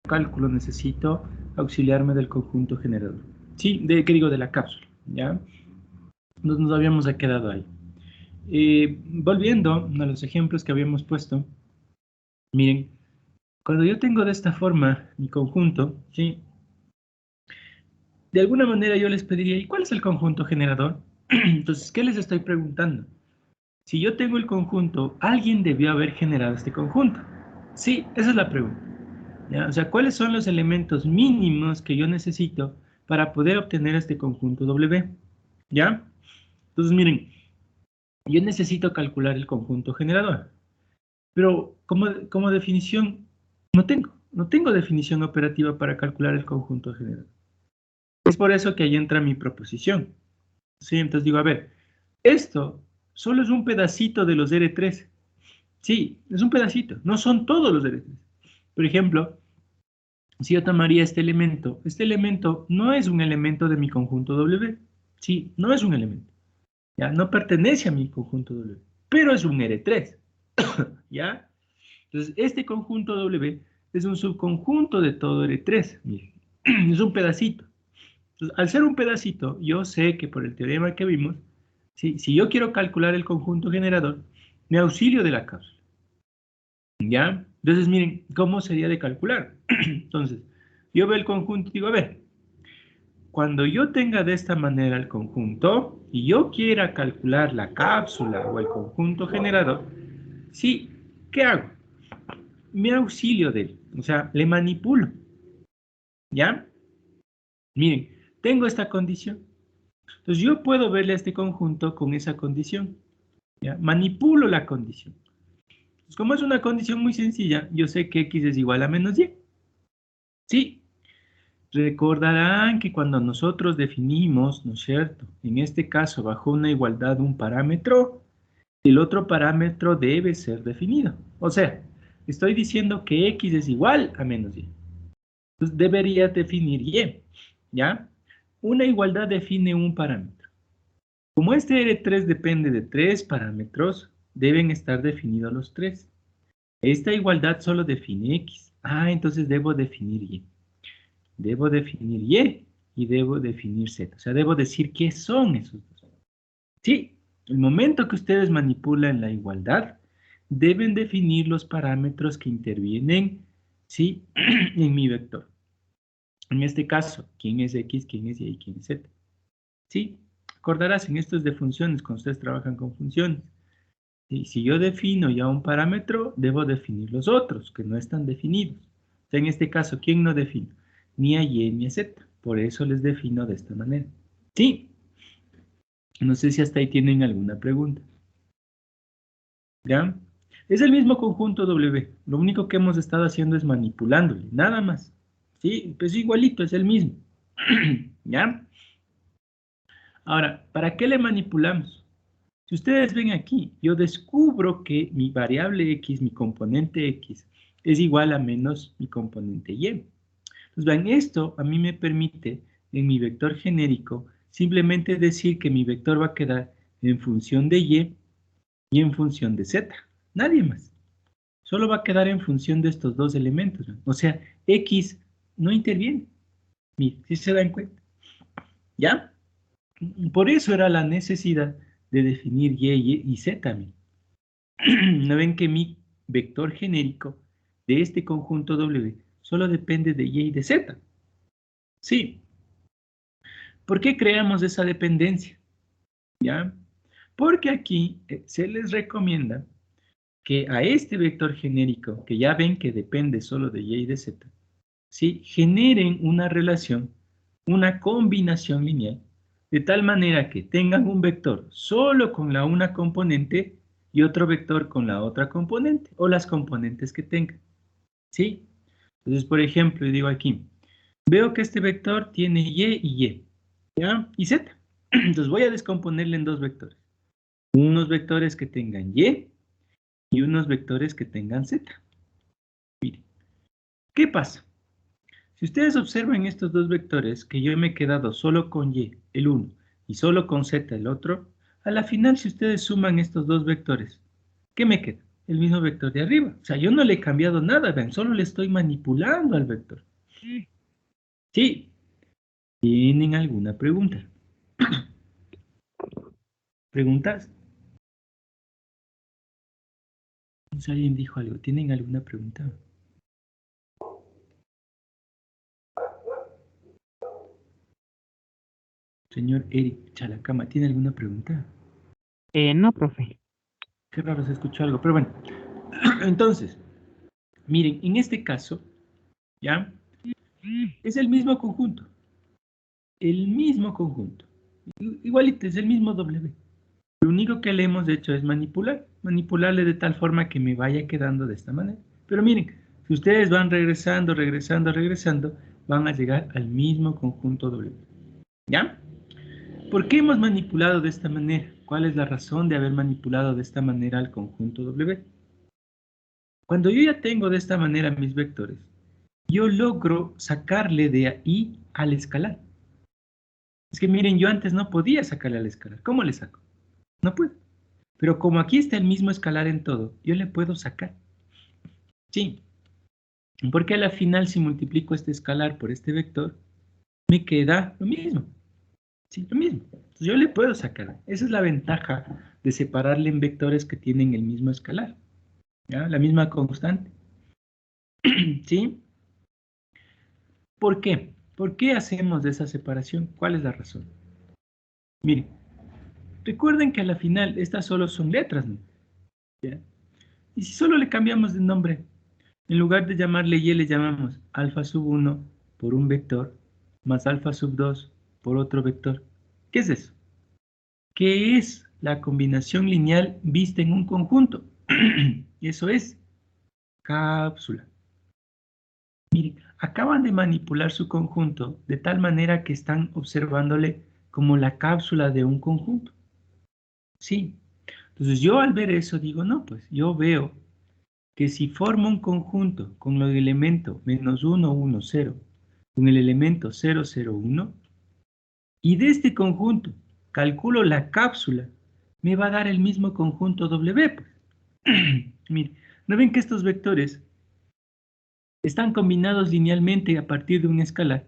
cálculo necesito auxiliarme del conjunto generador. Sí, ¿qué digo? De la cápsula, ¿ya? Nos habíamos quedado ahí. Volviendo a los ejemplos que habíamos puesto, miren, cuando yo tengo de esta forma mi conjunto, ¿sí? De alguna manera yo les pediría, ¿y cuál es el conjunto generador? Entonces, ¿qué les estoy preguntando? Si yo tengo el conjunto, alguien debió haber generado este conjunto. Sí, esa es la pregunta. ¿Ya? O sea, ¿cuáles son los elementos mínimos que yo necesito para poder obtener este conjunto W? ¿Ya? Entonces, miren, yo necesito calcular el conjunto generador, pero como definición no tengo definición operativa para calcular el conjunto generador. Es por eso que ahí entra mi proposición. Sí, entonces digo, a ver, esto solo es un pedacito de los R3. Sí, es un pedacito, no son todos los R3. Por ejemplo, si yo tomaría este elemento no es un elemento de mi conjunto W. Sí, no es un elemento. ¿Ya? No pertenece a mi conjunto W, pero es un R3. ¿Ya? Entonces, este conjunto W es un subconjunto de todo R3. Miren, es un pedacito. Entonces, al ser un pedacito, yo sé que por el teorema que vimos, si yo quiero calcular el conjunto generador, me auxilio de la cápsula. ¿Ya? Entonces, miren, ¿cómo sería de calcular? Entonces, yo veo el conjunto y digo, a ver, cuando yo tenga de esta manera el conjunto y yo quiera calcular la cápsula o el conjunto generador, sí, ¿qué hago? Me auxilio de él, o sea, le manipulo. ¿Ya? Miren, tengo esta condición. Entonces yo puedo verle a este conjunto con esa condición. ¿Ya? Manipulo la condición. Entonces, como es una condición muy sencilla, yo sé que x es igual a menos y. Sí, recordarán que cuando nosotros definimos, ¿no es cierto? En este caso, bajo una igualdad, un parámetro, el otro parámetro debe ser definido. O sea, estoy diciendo que x es igual a menos y. Entonces debería definir y. ¿Ya? Una igualdad define un parámetro. Como este R3 depende de tres parámetros, deben estar definidos los tres. Esta igualdad solo define x. Ah, entonces debo definir y. Debo definir y debo definir z. O sea, debo decir qué son esos dos. Sí, el momento que ustedes manipulan la igualdad, deben definir los parámetros que intervienen, ¿sí? En mi vector. En este caso, ¿quién es x, quién es y, quién es z? Sí, acordarás, en esto es de funciones, cuando ustedes trabajan con funciones. Y si yo defino ya un parámetro, debo definir los otros, que no están definidos. O sea, en este caso, ¿quién no defino? Ni a y ni a z. Por eso les defino de esta manera. Sí, no sé si hasta ahí tienen alguna pregunta. ¿Ya? Es el mismo conjunto W. Lo único que hemos estado haciendo es manipulándole, nada más. Sí, pues igualito, es el mismo. ¿Ya? Ahora, ¿para qué le manipulamos? Si ustedes ven aquí, yo descubro que mi variable x, mi componente x, es igual a menos mi componente y. Entonces, vean, esto a mí me permite, en mi vector genérico, simplemente decir que mi vector va a quedar en función de y en función de z. Nadie más. Solo va a quedar en función de estos dos elementos. ¿No? O sea, x no interviene. Miren, si se dan cuenta. ¿Ya? Por eso era la necesidad de definir y z también. ¿No ven que mi vector genérico de este conjunto W solo depende de y de z? Sí. ¿Por qué creamos esa dependencia? ¿Ya? Porque aquí se les recomienda que a este vector genérico, que ya ven que depende solo de y de z, ¿sí? Generen una relación, una combinación lineal, de tal manera que tengan un vector solo con la una componente y otro vector con la otra componente, o las componentes que tengan, ¿sí? Entonces, por ejemplo, yo digo aquí, veo que este vector tiene y, ¿ya? Y z. Entonces voy a descomponerle en dos vectores. Unos vectores que tengan y unos vectores que tengan z. Miren, ¿qué pasa? Si ustedes observan estos dos vectores, que yo me he quedado solo con y, el uno, y solo con z, el otro, a la final, si ustedes suman estos dos vectores, ¿qué me queda? el mismo vector de arriba. O sea, yo no le he cambiado nada, vean, solo le estoy manipulando al vector. Sí. ¿Tienen alguna pregunta? ¿Preguntas? Si alguien dijo algo, ¿tienen alguna pregunta? Señor Eric Chalacama, ¿tiene alguna pregunta? No, profe. Qué raro se escuchó algo, pero bueno. Entonces, miren, en este caso, ¿ya? Es el mismo conjunto. El mismo conjunto. Igualito, es el mismo W. Lo único que le hemos hecho es manipular. Manipularle de tal forma que me vaya quedando de esta manera. Pero miren, si ustedes van regresando, regresando, regresando, van a llegar al mismo conjunto W. ¿Ya? ¿Por qué hemos manipulado de esta manera? ¿Cuál es la razón de haber manipulado de esta manera al conjunto W? Cuando yo ya tengo de esta manera mis vectores, yo logro sacarle de ahí al escalar. Es que miren, yo antes no podía sacarle al escalar. ¿Cómo le saco? No puedo. Pero como aquí está el mismo escalar en todo, yo le puedo sacar. Sí. Porque a la final, si multiplico este escalar por este vector, me queda lo mismo. Sí, lo mismo. Entonces yo le puedo sacar. Esa es la ventaja de separarle en vectores que tienen el mismo escalar. ¿Ya? La misma constante. ¿Sí? ¿Por qué? ¿Por qué hacemos esa separación? ¿Cuál es la razón? Miren, recuerden que a la final estas solo son letras, ¿no? ¿Ya? Y si solo le cambiamos de nombre, en lugar de llamarle y, le llamamos alfa sub 1 por un vector, más alfa sub 2 por otro vector. ¿Qué es eso? ¿Qué es la combinación lineal vista en un conjunto? Eso es cápsula. Miren, acaban de manipular su conjunto de tal manera que están observándole como la cápsula de un conjunto. Sí. Entonces yo al ver eso digo, no, pues yo veo que si formo un conjunto con el elemento menos 1, 1, 0, con el elemento 0, 0, 1, y de este conjunto calculo la cápsula, me va a dar el mismo conjunto W. Pues. Mire, ¿no ven que estos vectores están combinados linealmente a partir de un escalar?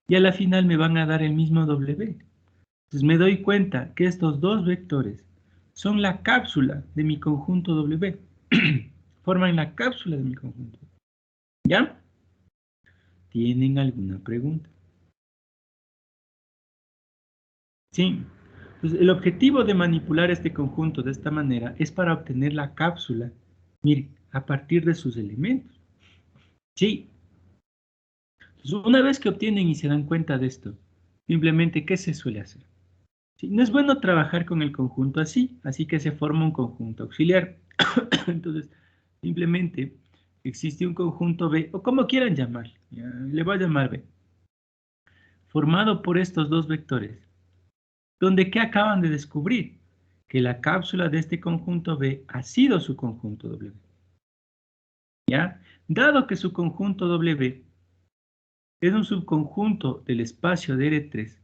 Y a la final me van a dar el mismo W. Entonces me doy cuenta que estos dos vectores son la cápsula de mi conjunto W. Forman la cápsula de mi conjunto. ¿Ya? ¿Tienen alguna pregunta? Sí. Entonces, el objetivo de manipular este conjunto de esta manera es para obtener la cápsula, mire, a partir de sus elementos. Sí. Entonces, una vez que obtienen y se dan cuenta de esto, simplemente, ¿qué se suele hacer? Sí, no es bueno trabajar con el conjunto así, así que se forma un conjunto auxiliar. Entonces, simplemente existe un conjunto B, o como quieran llamarle, le voy a llamar B, formado por estos dos vectores, donde ¿qué acaban de descubrir? Que la cápsula de este conjunto B ha sido su conjunto W. ¿Ya? Dado que su conjunto W es un subconjunto del espacio de R3,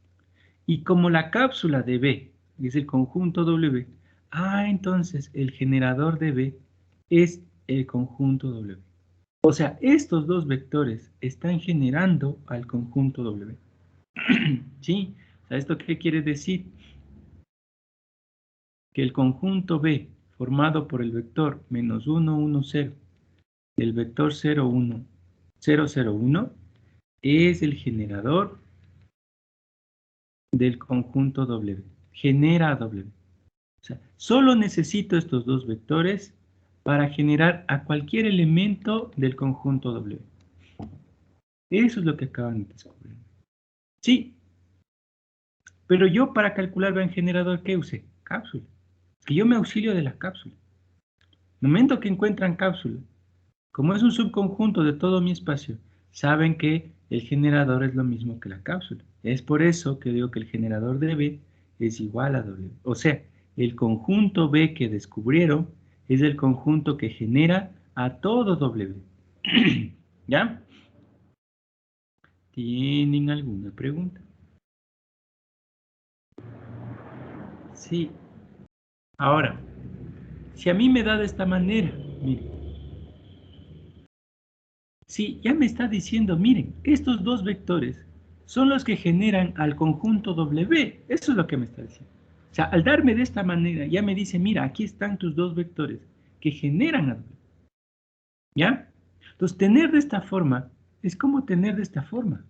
y como la cápsula de B es el conjunto W, entonces el generador de B es el conjunto W. O sea, estos dos vectores están generando al conjunto W. ¿Sí? O sea, ¿esto qué quiere decir? Que el conjunto B, formado por el vector menos 1, 1, 0, y el vector 0, 1, 0, 0, 1, es el generador del conjunto W. Genera W. O sea, solo necesito estos dos vectores para generar a cualquier elemento del conjunto W. Eso es lo que acaban de descubrir. Sí, pero yo para calcular vean generador, ¿qué usé? Cápsula. Que yo me auxilio de la cápsula. En el momento que encuentran cápsula, como es un subconjunto de todo mi espacio, saben que el generador es lo mismo que la cápsula. Es por eso que digo que el generador de B es igual a W. O sea, el conjunto B que descubrieron es el conjunto que genera a todo W. ¿Ya? ¿Tienen alguna pregunta? Sí. Ahora, si a mí me da de esta manera, Miren. Sí, ya me está diciendo, miren, estos dos vectores son los que generan al conjunto W. Eso es lo que me está diciendo. O sea, al darme de esta manera, ya me dice, mira, aquí están tus dos vectores que generan a W. ¿Ya? Entonces, tener de esta forma es como tener de esta forma.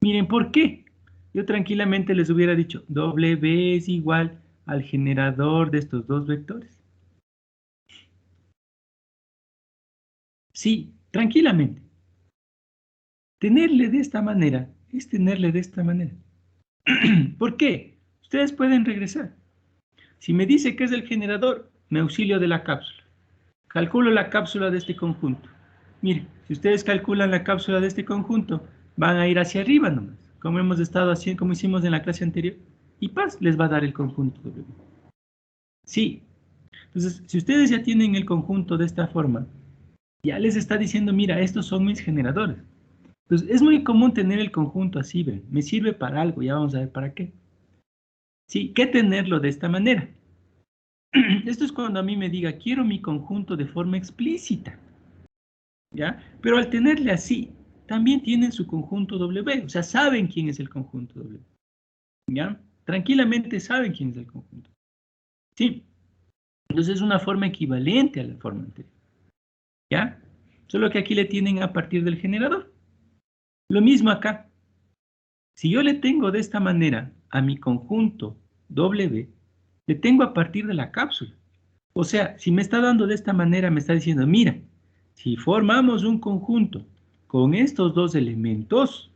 Miren, ¿por qué? Yo tranquilamente les hubiera dicho, W es igual al generador de estos dos vectores. Sí, tranquilamente. Tenerle de esta manera es tenerle de esta manera. ¿Por qué? Ustedes pueden regresar. Si me dice que es el generador, me auxilio de la cápsula. Calculo la cápsula de este conjunto. Miren, si ustedes calculan la cápsula de este conjunto, van a ir hacia arriba nomás, como hemos estado haciendo, como hicimos en la clase anterior, y paz, les va a dar el conjunto W. Sí, entonces, si ustedes ya tienen el conjunto de esta forma, ya les está diciendo, mira, estos son mis generadores. Entonces, es muy común tener el conjunto así, ¿ven? Me sirve para algo, ya vamos a ver para qué. Sí, ¿qué tenerlo de esta manera? Esto es cuando a mí me diga, quiero mi conjunto de forma explícita, ¿ya? Pero al tenerle así, también tienen su conjunto W, o sea, saben quién es el conjunto W, ¿ya? Tranquilamente saben quién es el conjunto. Sí, entonces es una forma equivalente a la forma anterior, ¿ya? Solo que aquí le tienen a partir del generador. Lo mismo acá. Si yo le tengo de esta manera a mi conjunto W, le tengo a partir de la cápsula. O sea, si me está dando de esta manera, me está diciendo, mira, si formamos un conjunto con estos dos elementos,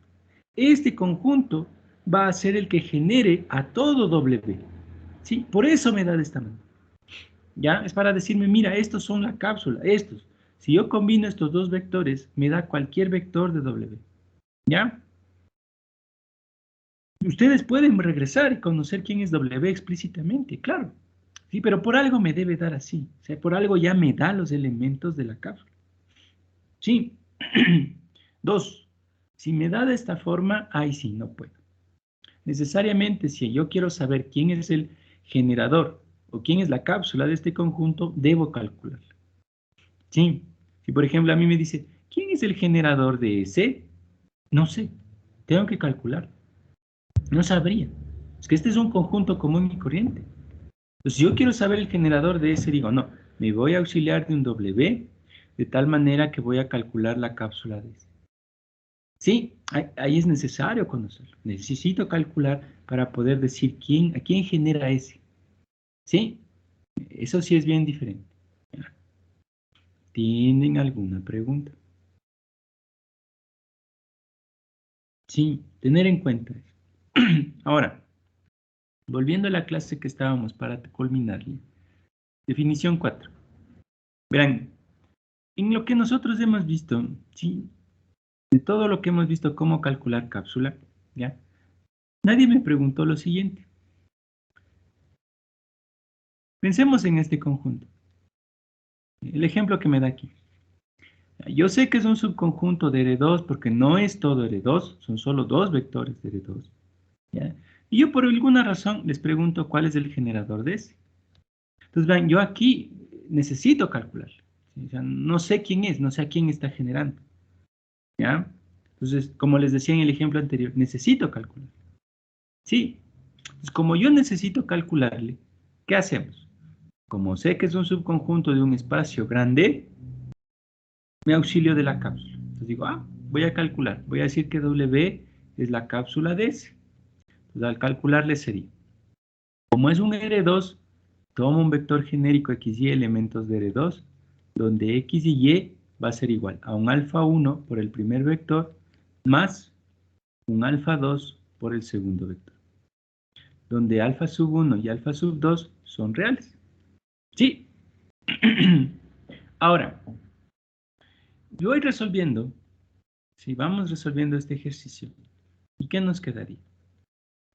este conjunto va a ser el que genere a todo W. ¿Sí? Por eso me da de esta manera. ¿Ya? Es para decirme, mira, estos son la cápsula, estos. Si yo combino estos dos vectores, me da cualquier vector de W. ¿Ya? Ustedes pueden regresar y conocer quién es W explícitamente, claro. Sí, pero por algo me debe dar así. O sea, por algo ya me da los elementos de la cápsula. Sí. Dos, si me da de esta forma, ahí sí, no puedo. Necesariamente, si yo quiero saber quién es el generador o quién es la cápsula de este conjunto, debo calcularla. Sí. Si por ejemplo a mí me dice, ¿quién es el generador de C? No sé. Tengo que calcular. No sabría. Es que este es un conjunto común y corriente. Entonces, si yo quiero saber el generador de ese, digo, no, me voy a auxiliar de un W, de tal manera que voy a calcular la cápsula de ese. Sí, ahí es necesario conocerlo. Necesito calcular para poder decir a quién genera ese. ¿Sí? Eso sí es bien diferente. ¿Tienen alguna pregunta? Sí, tener en cuenta eso. Ahora, volviendo a la clase que estábamos para culminarle. Definición 4. Verán, en lo que nosotros hemos visto, sí, de todo lo que hemos visto cómo calcular cápsula, ¿ya? Nadie me preguntó lo siguiente. Pensemos en este conjunto. El ejemplo que me da aquí. Yo sé que es un subconjunto de R2 porque no es todo R2, son solo dos vectores de R2, ¿ya? Y yo por alguna razón les pregunto cuál es el generador de ese. Entonces, vean, yo aquí necesito calcular. ¿Sí? O sea, no sé quién es, no sé a quién está generando, ¿ya? Entonces, como les decía en el ejemplo anterior, necesito calcular. Sí, entonces, como yo necesito calcularle, ¿qué hacemos? Como sé que es un subconjunto de un espacio grande, me auxilio de la cápsula. Entonces digo, voy a calcular, voy a decir que W es la cápsula de S. Entonces al calcularle sería, como es un R2, tomo un vector genérico X y elementos de R2, donde X y Y va a ser igual a un alfa 1 por el primer vector, más un alfa 2 por el segundo vector, donde alfa sub 1 y alfa sub 2 son reales. Sí. Ahora, yo voy resolviendo, si vamos resolviendo este ejercicio, ¿y qué nos quedaría?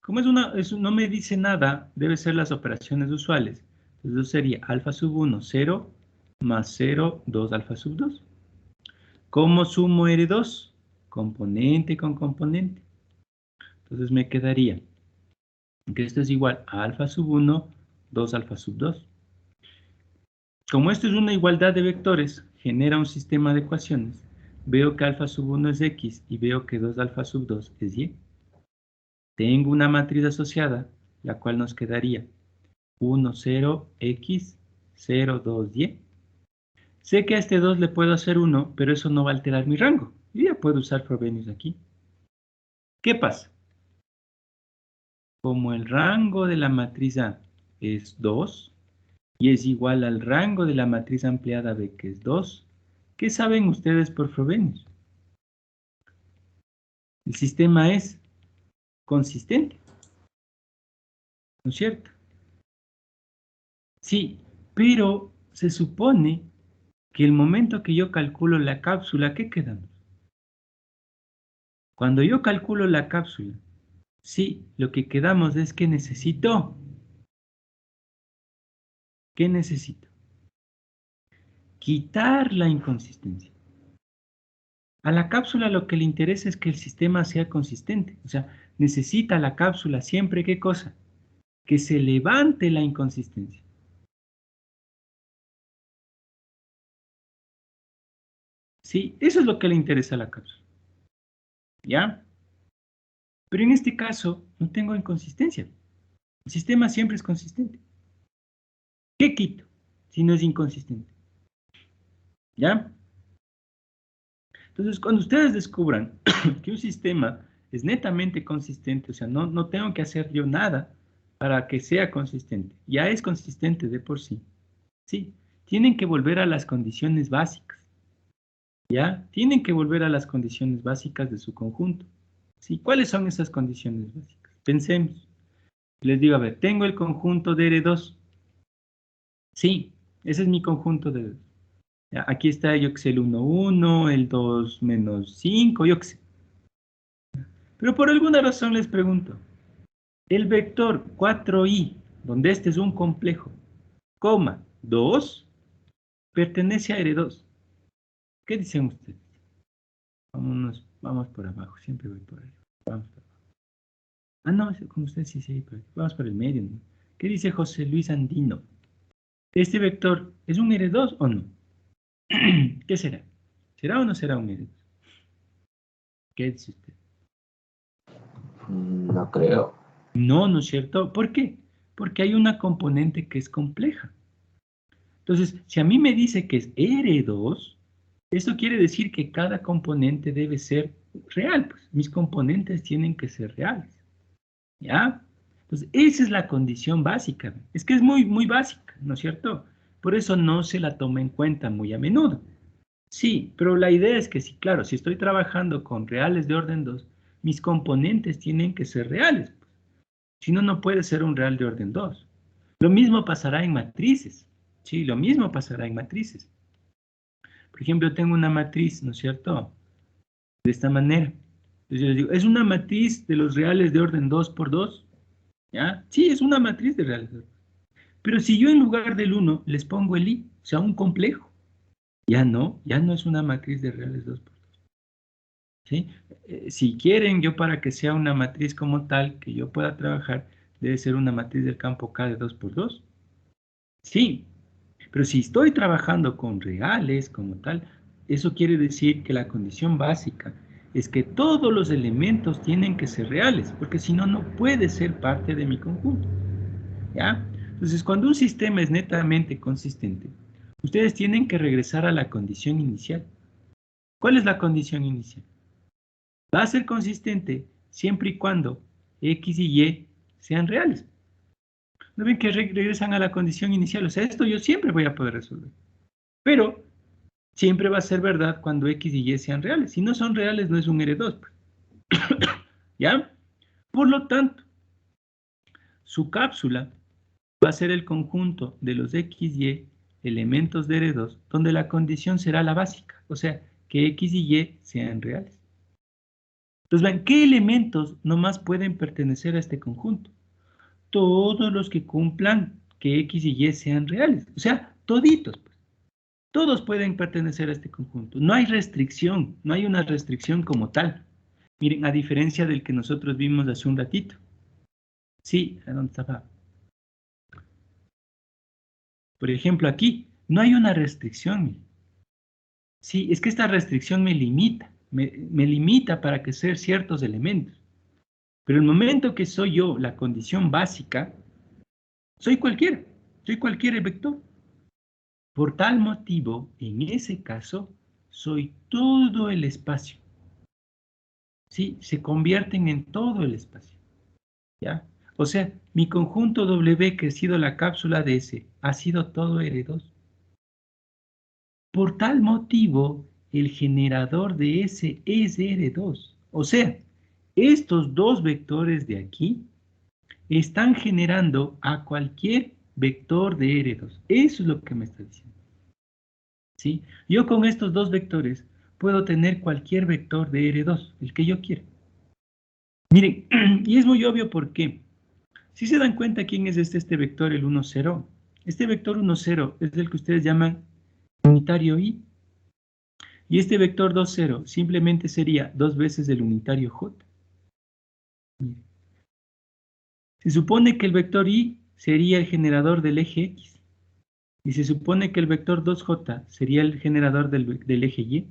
Como no me dice nada, debe ser las operaciones usuales. Entonces eso sería alfa sub 1, 0, más 0, 2 alfa sub 2. ¿Cómo sumo R2? Componente con componente. Entonces me quedaría que esto es igual a alfa sub 1, 2 alfa sub 2. Como esto es una igualdad de vectores, genera un sistema de ecuaciones. Veo que alfa sub 1 es x y veo que 2 alfa sub 2 es y. Tengo una matriz asociada, la cual nos quedaría 1, 0, x, 0, 2, y. Sé que a este 2 le puedo hacer 1, pero eso no va a alterar mi rango. Y ya puedo usar Frobenius aquí. ¿Qué pasa? Como el rango de la matriz A es 2 y es igual al rango de la matriz ampliada B, que es 2, ¿qué saben ustedes por Frobenius? El sistema es consistente, ¿no es cierto? Sí, pero se supone que el momento que yo calculo la cápsula, ¿qué quedamos? Cuando yo calculo la cápsula, sí, lo que quedamos es que necesito. ¿Qué necesito? Quitar la inconsistencia. A la cápsula lo que le interesa es que el sistema sea consistente. O sea, necesita la cápsula siempre, ¿qué cosa? Que se levante la inconsistencia. Sí, eso es lo que le interesa a la cápsula. ¿Ya? Pero en este caso no tengo inconsistencia. El sistema siempre es consistente. ¿Qué quito si no es inconsistente? ¿Ya? Entonces, cuando ustedes descubran que un sistema es netamente consistente, o sea, no tengo que hacer yo nada para que sea consistente, ya es consistente de por sí, sí, tienen que volver a las condiciones básicas, ¿ya? Tienen que volver a las condiciones básicas de su conjunto, ¿sí? ¿Cuáles son esas condiciones básicas? Pensemos. Les digo, a ver, tengo el conjunto de R2, sí, ese es mi conjunto de R2. Ya, aquí está, yo que sé, el 1, 1, el 2 menos 5, yo que sé. Pero por alguna razón les pregunto, el vector 4i, donde este es un complejo, coma 2, pertenece a R2. ¿Qué dicen ustedes? Vamos por abajo, siempre voy por ahí. Vamos por abajo. Ah, no, con ustedes sí, sí, vamos por el medio, ¿no? ¿Qué dice José Luis Andino? ¿Este vector es un R2 o no? ¿Qué será? ¿Será o no será un R2? ¿Qué dice usted? No creo. No, no es cierto. ¿Por qué? Porque hay una componente que es compleja. Entonces, si a mí me dice que es R2, esto quiere decir que cada componente debe ser real, pues mis componentes tienen que ser reales, ¿ya? Entonces, esa es la condición básica. Es que es muy, muy básica, ¿no es cierto? Por eso no se la toma en cuenta muy a menudo. Sí, pero la idea es que sí, claro, si estoy trabajando con reales de orden 2, mis componentes tienen que ser reales, pues. Si no, no puede ser un real de orden 2. Lo mismo pasará en matrices. Sí, lo mismo pasará en matrices. Por ejemplo, tengo una matriz, ¿no es cierto? De esta manera. Entonces yo les digo, ¿es una matriz de los reales de orden 2 por 2? ¿Ya? Sí, es una matriz de reales. Pero si yo en lugar del 1 les pongo el i, o sea, un complejo, ya no es una matriz de reales 2 por 2. ¿Sí? Si quieren, yo para que sea una matriz como tal, que yo pueda trabajar, debe ser una matriz del campo K de 2 por 2. Sí, pero si estoy trabajando con reales como tal, eso quiere decir que la condición básica es que todos los elementos tienen que ser reales, porque si no, no puede ser parte de mi conjunto. ¿Ya? Entonces, cuando un sistema es netamente consistente, ustedes tienen que regresar a la condición inicial. ¿Cuál es la condición inicial? Va a ser consistente siempre y cuando X y Y sean reales. ¿No ven que regresan a la condición inicial? O sea, esto yo siempre voy a poder resolver. Pero siempre va a ser verdad cuando X y Y sean reales. Si no son reales, no es un R2. Pues. ¿Ya? Por lo tanto, su cápsula va a ser el conjunto de los X, Y, elementos de R2, donde la condición será la básica. O sea, que X y Y sean reales. Entonces, ven, ¿qué elementos nomás pueden pertenecer a este conjunto? Todos los que cumplan que X y Y sean reales. O sea, toditos. Pues. Todos pueden pertenecer a este conjunto. No hay restricción, no hay una restricción como tal. Miren, a diferencia del que nosotros vimos hace un ratito. Sí, ¿a dónde estaba? Por ejemplo, aquí No hay una restricción, mire. Sí, es que esta restricción me limita, me limita para que ser ciertos elementos. Pero el momento que soy yo, la condición básica, soy cualquier vector. Por tal motivo, en ese caso, soy todo el espacio. Sí, se convierten en todo el espacio. ¿Ya? O sea, mi conjunto W, que ha sido la cápsula de S, ha sido todo R2. Por tal motivo, el generador de S es R2. O sea, estos dos vectores de aquí están generando a cualquier vector de R2. Eso es lo que me está diciendo. ¿Sí? Yo con estos dos vectores puedo tener cualquier vector de R2, el que yo quiera. Miren, y es muy obvio por qué. Si se dan cuenta quién es este vector, el 1, 0. Este vector 1, 0 es el que ustedes llaman unitario I. Y este vector 2, 0 simplemente sería dos veces el unitario J. Miren. Se supone que el vector I sería el generador del eje X. Y se supone que el vector 2J sería el generador del eje Y.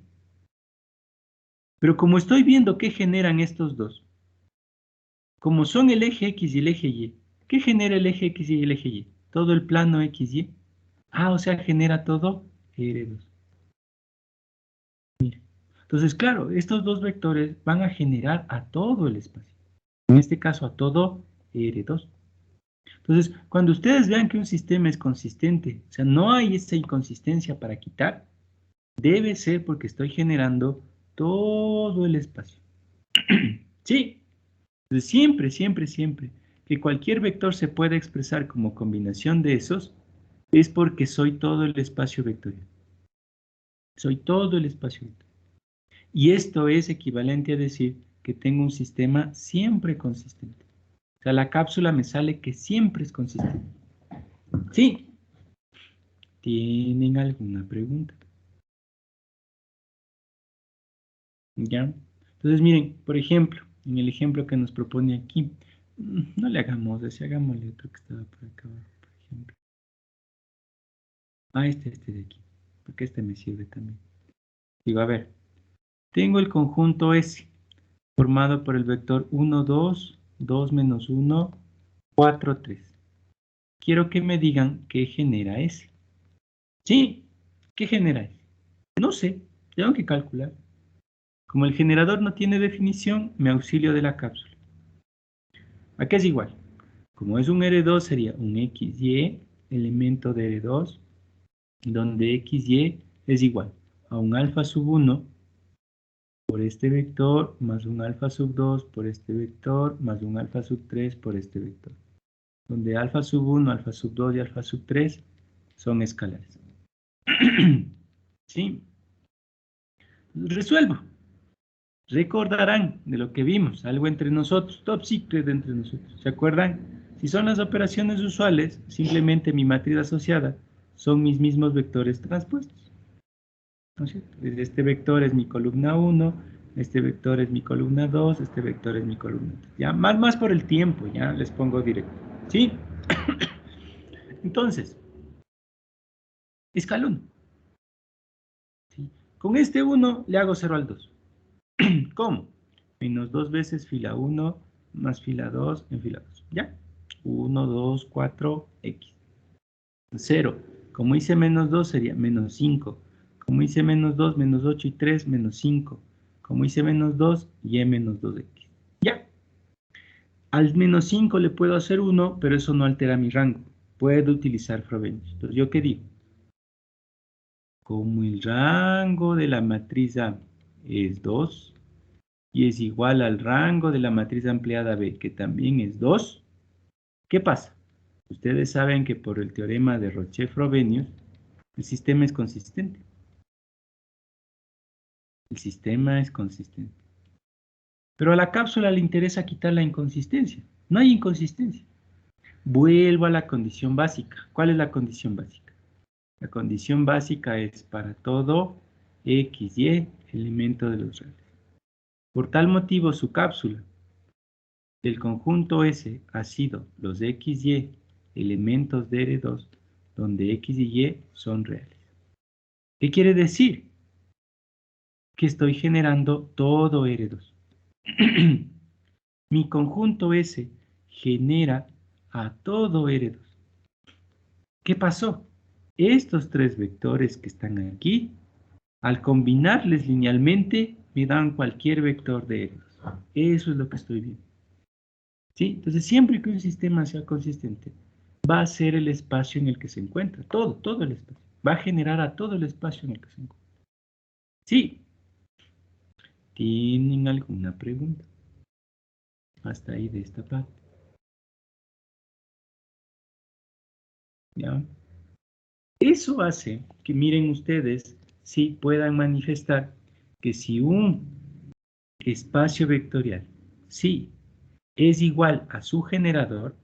Pero como estoy viendo qué generan estos dos, como son el eje X y el eje Y, ¿qué genera el eje X y el eje Y? Todo el plano XY. Ah, o sea, genera todo R2. Mira. Entonces, claro, estos dos vectores van a generar a todo el espacio. En este caso, a todo R2. Entonces, cuando ustedes vean que un sistema es consistente, o sea, no hay esa inconsistencia para quitar, debe ser porque estoy generando todo el espacio. Sí. Entonces, siempre, siempre, siempre que cualquier vector se pueda expresar como combinación de esos, es porque soy todo el espacio vectorial. Soy todo el espacio vectorial. Y esto es equivalente a decir que tengo un sistema siempre consistente. O sea, la cápsula me sale que siempre es consistente. ¿Sí? ¿Tienen alguna pregunta? ¿Ya? Entonces, miren, por ejemplo, en el ejemplo que nos propone aquí, no le hagamos ese, hagámosle otro que estaba por acá abajo, por ejemplo. Ah, este de aquí, porque este me sirve también. Digo, a ver, tengo el conjunto S, formado por el vector 1, 2, 2 menos 1, 4, 3. Quiero que me digan qué genera S. ¿Sí? ¿Qué genera S? No sé, tengo que calcular. Como el generador no tiene definición, me auxilio de la cápsula. Aquí es igual. Como es un R2, sería un XY, elemento de R2, donde XY es igual a un alfa sub 1 por este vector, más un alfa sub 2 por este vector, más un alfa sub 3 por este vector. Donde alfa sub 1, alfa sub 2 y alfa sub 3 son escalares. ¿Sí? Resuelvo. Recordarán de lo que vimos, algo entre nosotros, top secret entre nosotros. ¿Se acuerdan? Si son las operaciones usuales, simplemente mi matriz asociada son mis mismos vectores transpuestos. ¿No es cierto? Este vector es mi columna 1, este vector es mi columna 2, este vector es mi columna 3. Ya, más por el tiempo, ya les pongo directo. ¿Sí? Entonces, escalón. ¿Sí? Con este 1 le hago 0 al 2. ¿Cómo? Menos 2 veces fila 1 más fila 2 en fila 2. ¿Ya? 1, 2, 4, X. 0. Como hice menos 2 sería menos 5. Como hice menos 2, menos 8 y 3, menos 5. Como hice menos 2, y menos 2X. ¿Ya? Al menos 5 le puedo hacer 1, pero eso no altera mi rango. Puedo utilizar Frobenius. Entonces, ¿yo qué digo? Como el rango de la matriz A es 2, y es igual al rango de la matriz ampliada B, que también es 2, ¿qué pasa? Ustedes saben que por el teorema de Roche-Frobenius, el sistema es consistente. El sistema es consistente. Pero a la cápsula le interesa quitar la inconsistencia. No hay inconsistencia. Vuelvo a la condición básica. ¿Cuál es la condición básica? La condición básica es para todo X, Y, elemento de los reales. Por tal motivo, su cápsula del conjunto S ha sido los XY elementos de R2 donde X y Y son reales. ¿Qué quiere decir? Que estoy generando todo R2. Mi conjunto S genera a todo R2. ¿Qué pasó? Estos tres vectores que están aquí, al combinarles linealmente, me dan cualquier vector de R2. Eso es lo que estoy viendo. ¿Sí? Entonces, siempre que un sistema sea consistente, va a ser el espacio en el que se encuentra. Todo el espacio. Va a generar a todo el espacio en el que se encuentra. ¿Sí? ¿Tienen alguna pregunta? Hasta ahí de esta parte. ¿Ya? Eso hace que, miren ustedes, sí puedan manifestar que si un espacio vectorial, sí, es igual a su generador,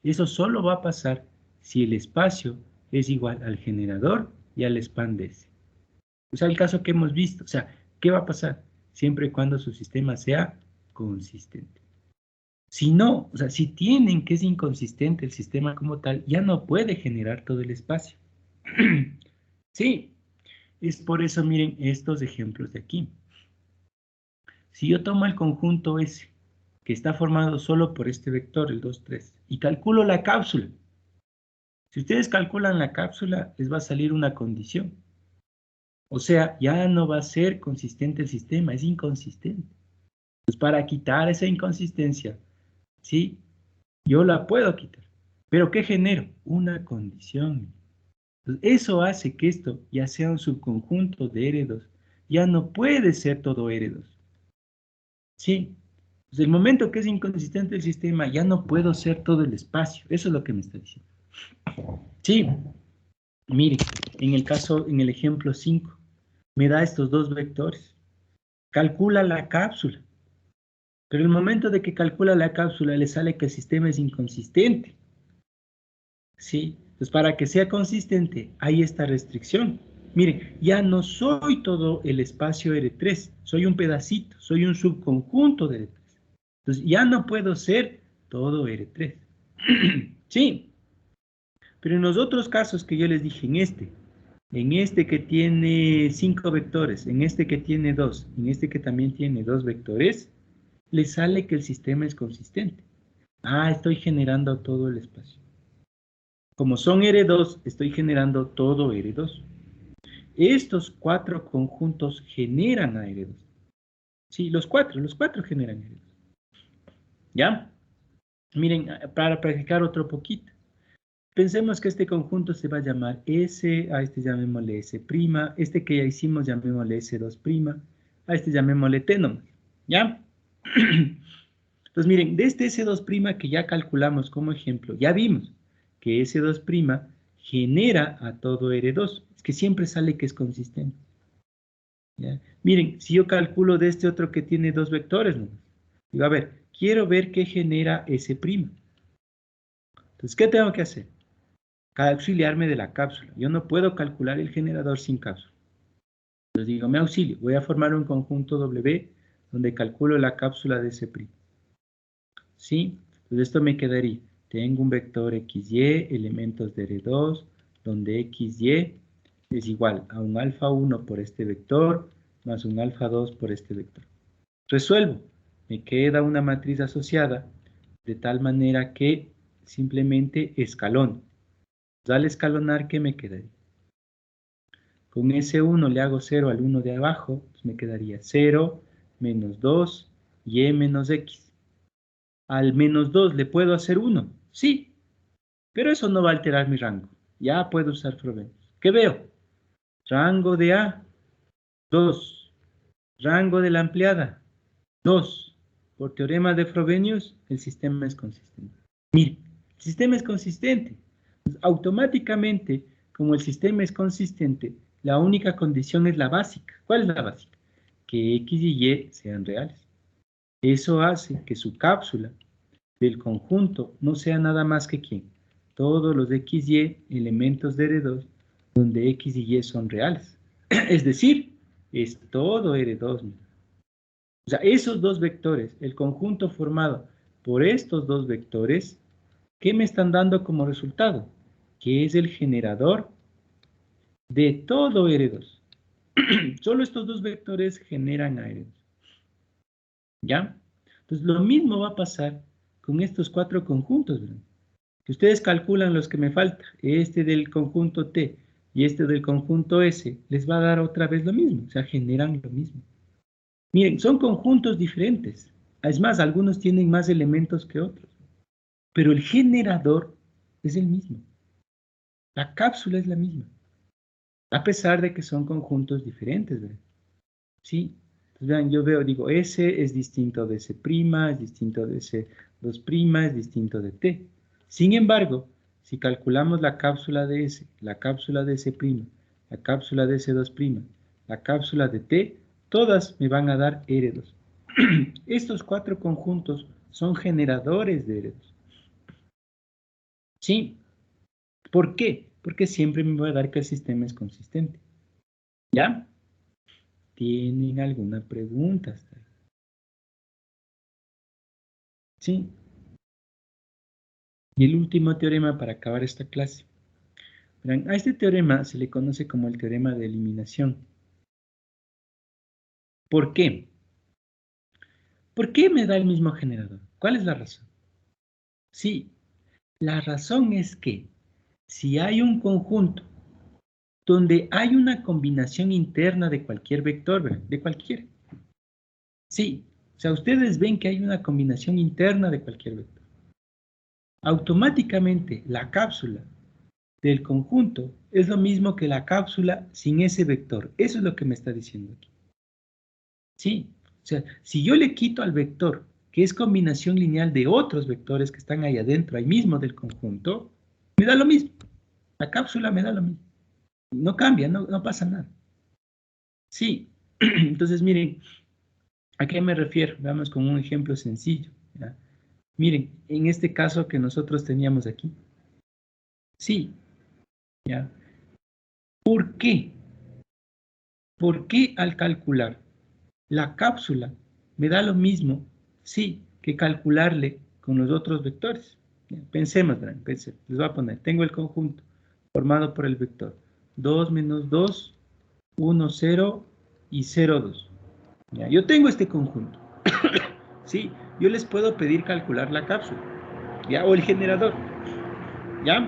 eso solo va a pasar si el espacio es igual al generador y al span de ese. O sea, el caso que hemos visto. O sea, ¿qué va a pasar? Siempre y cuando su sistema sea consistente. Si no, o sea, si tienen que es inconsistente el sistema como tal, ya no puede generar todo el espacio. Sí, es por eso, miren, estos ejemplos de aquí. Si yo tomo el conjunto S, que está formado solo por este vector, el 2, 3, y calculo la cápsula. Si ustedes calculan la cápsula, les va a salir una condición. O sea, ya no va a ser consistente el sistema, es inconsistente. Pues para quitar esa inconsistencia, ¿sí? Yo la puedo quitar. ¿Pero qué genero? Una condición. Entonces, eso hace que esto ya sea un subconjunto de R2. Ya no puede ser todo R2. ¿Sí? Desde el momento que es inconsistente el sistema, ya no puedo ser todo el espacio. Eso es lo que me está diciendo. Sí, mire, en el ejemplo 5, me da estos dos vectores. Calcula la cápsula. Pero el momento de que calcula la cápsula, le sale que el sistema es inconsistente. ¿Sí? Entonces, para que sea consistente, hay esta restricción. Miren, ya no soy todo el espacio R3, soy un pedacito, soy un subconjunto de R3. Entonces, ya no puedo ser todo R3. Sí, pero en los otros casos que yo les dije, en este que tiene 5 vectores, en este que tiene 2, en este que también tiene 2 vectores, le sale que el sistema es consistente. Ah, estoy generando todo el espacio. Como son R2, estoy generando todo R2. Estos 4 conjuntos generan a R2. Sí, los cuatro generan R2. ¿Ya? Miren, para practicar otro poquito. Pensemos que este conjunto se va a llamar S, a este llamémosle S', este que ya hicimos llamémosle S2', a este llamémosle T nomás. ¿Ya? Entonces miren, de este S2' que ya calculamos como ejemplo, ya vimos que S2' genera a todo R2. Es que siempre sale que es consistente. ¿Ya? Miren, si yo calculo de este otro que tiene 2 vectores, ¿no? Digo, a ver, quiero ver qué genera S'. Entonces, ¿qué tengo que hacer? Auxiliarme de la cápsula. Yo no puedo calcular el generador sin cápsula. Entonces digo, me auxilio. Voy a formar un conjunto W donde calculo la cápsula de S'. ¿Sí? Entonces esto me quedaría. Tengo un vector XY, elementos de R2, donde XY es igual a un alfa 1 por este vector, más un alfa 2 por este vector. Resuelvo. Me queda una matriz asociada, de tal manera que simplemente escalón. Al escalonar, ¿qué me quedaría? Con S1 le hago 0 al 1 de abajo, pues me quedaría 0, menos 2, y menos X. Al menos 2 le puedo hacer 1, sí, pero eso no va a alterar mi rango. Ya puedo usar Frobenius. ¿Qué veo? Rango de A, 2. Rango de la ampliada, 2. Por teorema de Frobenius, el sistema es consistente. Mire, el sistema es consistente. Automáticamente, como el sistema es consistente, la única condición es la básica. ¿Cuál es la básica? Que X y Y sean reales. Eso hace que su cápsula del conjunto no sea nada más que ¿quién? Todos los XY elementos de R2 donde X y Y son reales. Es decir, es todo R2. O sea, esos dos vectores, el conjunto formado por estos dos vectores, ¿qué me están dando como resultado? que es el generador de todo R2. Solo estos dos vectores generan a R2. ¿Ya? Entonces, lo mismo va a pasar con estos cuatro conjuntos, ¿verdad? Si ustedes calculan los que me faltan, este del conjunto T y este del conjunto S, les va a dar otra vez lo mismo, o sea, generan lo mismo. Miren, son conjuntos diferentes. Es más, algunos tienen más elementos que otros, pero el generador es el mismo. La cápsula es la misma, a pesar de que son conjuntos diferentes, ¿verdad? ¿Sí? Entonces, vean, yo veo, digo, S es distinto de S', es distinto de S2', es distinto de T. Sin embargo, si calculamos la cápsula de S, la cápsula de S', la cápsula de S2', la cápsula de T, todas me van a dar R2. Estos cuatro conjuntos son generadores de R2. ¿Sí? ¿Por qué? Porque siempre me va a dar que el sistema es consistente. ¿Ya? ¿Tienen alguna pregunta? ¿Sí? Y el último teorema para acabar esta clase. Verán, a este teorema se le conoce como el teorema de eliminación. ¿Por qué? ¿Por qué me da el mismo generador? ¿Cuál es la razón? Sí, la razón es que si hay un conjunto donde hay una combinación interna de cualquier vector, ¿verdad? De cualquiera. Sí, o sea, ustedes ven que hay una combinación interna de cualquier vector. Automáticamente la cápsula del conjunto es lo mismo que la cápsula sin ese vector. Eso es lo que me está diciendo aquí. ¿Sí? O sea, si yo le quito al vector, que es combinación lineal de otros vectores que están ahí adentro, ahí mismo del conjunto, me da lo mismo. La cápsula me da lo mismo. No cambia, no pasa nada. Sí. Entonces, miren, ¿a qué me refiero? Veamos con un ejemplo sencillo. ¿Ya? Miren, en este caso que nosotros teníamos aquí. Sí, ¿ya? ¿Por qué? ¿Por qué al calcular la cápsula me da lo mismo, sí, que calcularle con los otros vectores? Pensemos, pensemos. Les voy a poner, tengo el conjunto formado por el vector 2 menos 2, 1, 0 y 0, 2. ¿Ya? Yo tengo este conjunto. Sí, yo les puedo pedir calcular la cápsula, ¿ya? O el generador, ¿ya?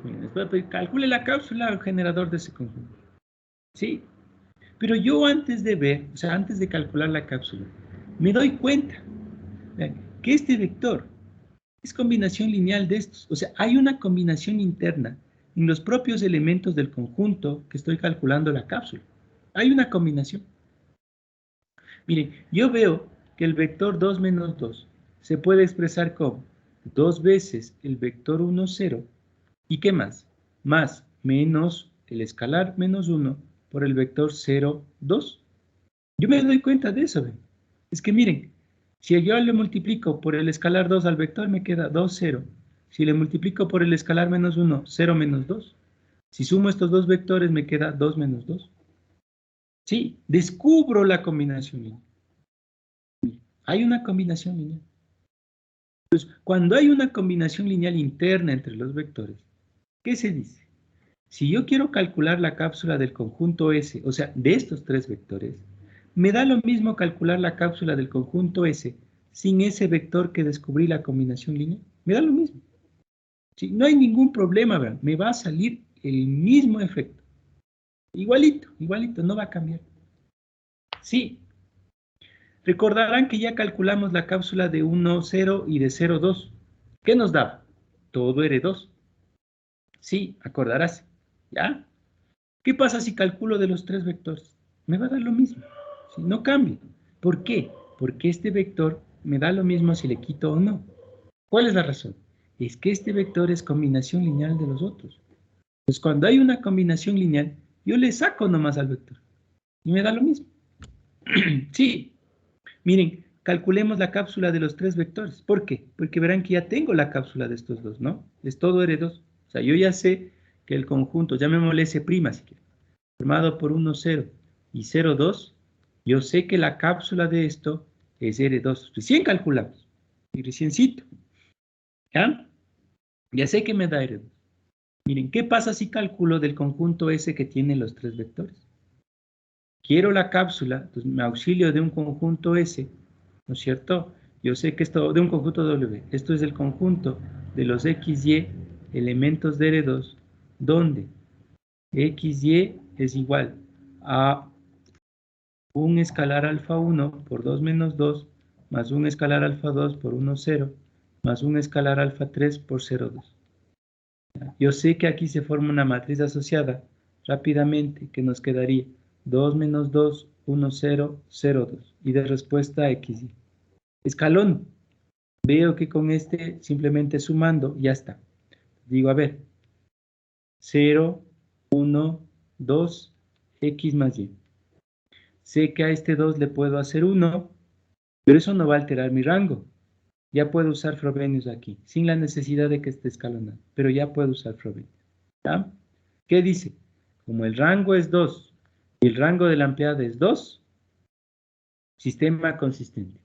Miren, les puedo pedir, calcule la cápsula o el generador de ese conjunto. ¿Sí? Pero yo antes de ver, o sea, antes de calcular la cápsula, me doy cuenta que este vector es combinación lineal de estos. O sea, hay una combinación interna en los propios elementos del conjunto que estoy calculando la cápsula. Hay una combinación. Miren, yo veo que el vector 2 menos 2 se puede expresar como 2 veces el vector 1, 0. ¿Y qué más? Más menos el escalar menos 1 por el vector 0, 2. Yo me doy cuenta de eso, ¿ven? Es que miren, si yo le multiplico por el escalar 2 al vector, me queda 2, 0. Si le multiplico por el escalar menos 1, 0 menos 2. Si sumo estos dos vectores, me queda 2 menos 2. Sí, descubro la combinación lineal. Hay una combinación lineal. Entonces, cuando hay una combinación lineal interna entre los vectores, ¿qué se dice? Si yo quiero calcular la cápsula del conjunto S, o sea, de estos tres vectores, me da lo mismo calcular la cápsula del conjunto S sin ese vector que descubrí la combinación lineal. Me da lo mismo. ¿Sí? No hay ningún problema, ¿verdad? Me va a salir el mismo efecto. Igualito, igualito, no va a cambiar. Sí. Recordarán que ya calculamos la cápsula de 1, 0 y de 0, 2. ¿Qué nos da? Todo R2. Sí, acordarás. ¿Ya? ¿Qué pasa si calculo de los tres vectores? Me va a dar lo mismo, ¿sí? No cambia. ¿Por qué? Porque este vector me da lo mismo si le quito o no. ¿Cuál es la razón? Es que este vector es combinación lineal de los otros. Pues cuando hay una combinación lineal, yo le saco nomás al vector y me da lo mismo. Sí, miren, calculemos la cápsula de los tres vectores. ¿Por qué? Porque verán que ya tengo la cápsula de estos dos, ¿no? Es todo R2. O sea, yo ya sé que el conjunto, llamémosle S' si quieren, formado por 1, 0 y 0, 2, yo sé que la cápsula de esto es R2. Recién calculamos. Y reciencito. ¿Ya? Ya sé que me da R2. Miren, ¿qué pasa si calculo del conjunto S que tiene los tres vectores? Quiero la cápsula, entonces me auxilio de un conjunto S, ¿no es cierto? Yo sé que esto, de un conjunto W, esto es el conjunto de los XY elementos de R2, donde XY es igual a un escalar alfa 1 por 2 menos 2, más un escalar alfa 2 por 1, 0, más un escalar alfa 3 por 0, 2. Yo sé que aquí se forma una matriz asociada rápidamente que nos quedaría 2 menos 2, 1, 0, 0, 2. Y de respuesta XY. Escalón. Veo que con este simplemente sumando ya está. Digo, a ver, 0, 1, 2, X más Y. Sé que a este 2 le puedo hacer 1, pero eso no va a alterar mi rango. Ya puedo usar Frobenius aquí, sin la necesidad de que esté escalonado, pero ya puedo usar Frobenius. ¿Ya? ¿Qué dice? Como el rango es 2 y el rango de la ampliada es 2, sistema consistente.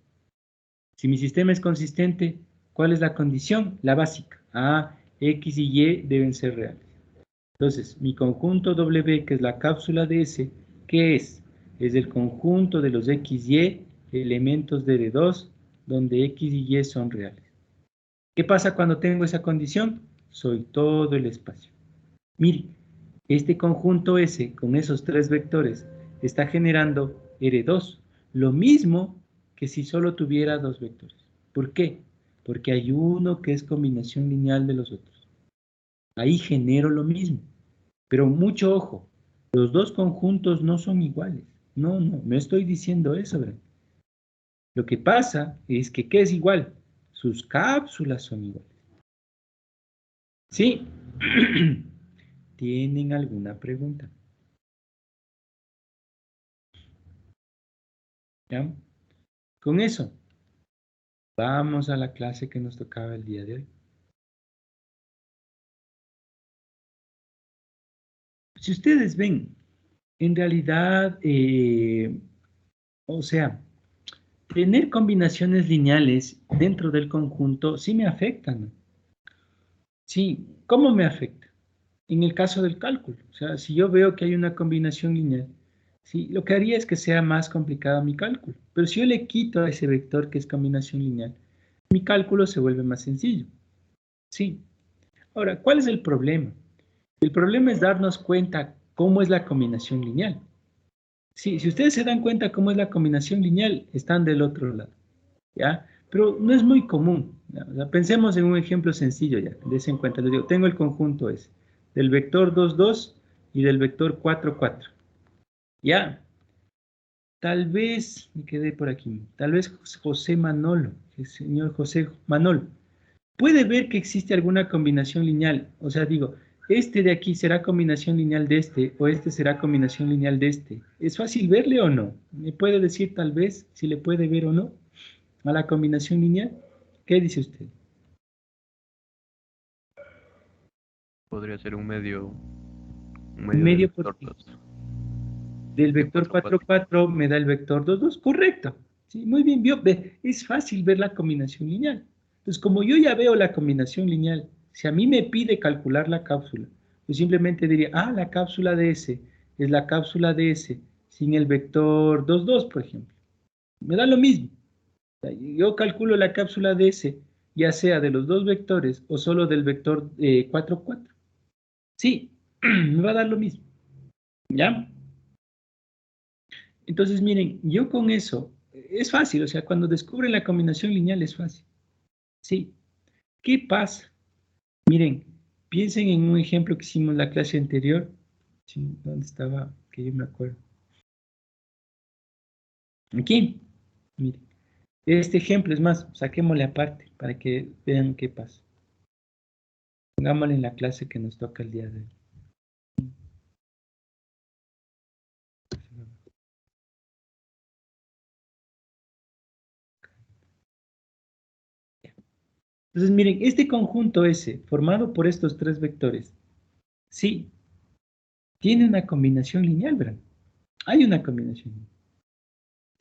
Si mi sistema es consistente, ¿cuál es la condición? La básica. A, X y Y deben ser reales. Entonces, mi conjunto W, que es la cápsula de S, ¿qué es? Es el conjunto de los XY elementos de R2, donde X y Y son reales. ¿Qué pasa cuando tengo esa condición? Soy todo el espacio. Mire, este conjunto S con esos tres vectores está generando R2, lo mismo que si solo tuviera dos vectores. ¿Por qué? Porque hay uno que es combinación lineal de los otros. Ahí genero lo mismo. Pero mucho ojo, los dos conjuntos no son iguales. No estoy diciendo eso, ¿verdad? Lo que pasa es que, ¿qué es igual? Sus cápsulas son iguales. ¿Sí? ¿Tienen alguna pregunta? ¿Ya? Con eso, vamos a la clase que nos tocaba el día de hoy. Si ustedes ven, en realidad, o sea, tener combinaciones lineales dentro del conjunto sí me afectan, ¿no? Sí, ¿cómo me afecta? En el caso del cálculo, o sea, si yo veo que hay una combinación lineal, sí, lo que haría es que sea más complicado mi cálculo. Pero si yo le quito a ese vector que es combinación lineal, mi cálculo se vuelve más sencillo. Sí. Ahora, ¿cuál es el problema? El problema es darnos cuenta cómo es la combinación lineal. Sí, si ustedes se dan cuenta cómo es la combinación lineal, están del otro lado, ¿ya? Pero no es muy común, ¿ya? O sea, pensemos en un ejemplo sencillo ya, des en cuenta. Les digo, tengo el conjunto S, del vector 2, 2 y del vector 4, 4. ¿Ya? Tal vez, me quedé por aquí, tal vez José Manolo, el señor José Manolo, puede ver que existe alguna combinación lineal. O sea, digo, este de aquí será combinación lineal de este, o este será combinación lineal de este. ¿Es fácil verle o no? ¿Me puede decir tal vez si le puede ver o no a la combinación lineal? ¿Qué dice usted? Podría ser un Un medio del medio vector porque 2 del de vector 4, 4, 4. 4 me da el vector 2, 2. Correcto. Sí, muy bien, vio. Ve, es fácil ver la combinación lineal. Entonces, como yo ya veo la combinación lineal, si a mí me pide calcular la cápsula, yo simplemente diría, la cápsula de S es la cápsula de S sin el vector 2, 2, por ejemplo. Me da lo mismo. O sea, yo calculo la cápsula de S, ya sea de los dos vectores o solo del vector 4, 4. Sí, me va a dar lo mismo. ¿Ya? Entonces, miren, yo con eso, es fácil, o sea, cuando descubren la combinación lineal es fácil. Sí. ¿Qué pasa? Miren, piensen en un ejemplo que hicimos en la clase anterior. Sí, ¿dónde estaba? Que yo me acuerdo. Aquí. Miren, este ejemplo es más, saquémosle aparte para que vean qué pasa. Pongámosle en la clase que nos toca el día de hoy. Entonces, miren, este conjunto S, formado por estos tres vectores, sí, tiene una combinación lineal, ¿verdad? Hay una combinación lineal.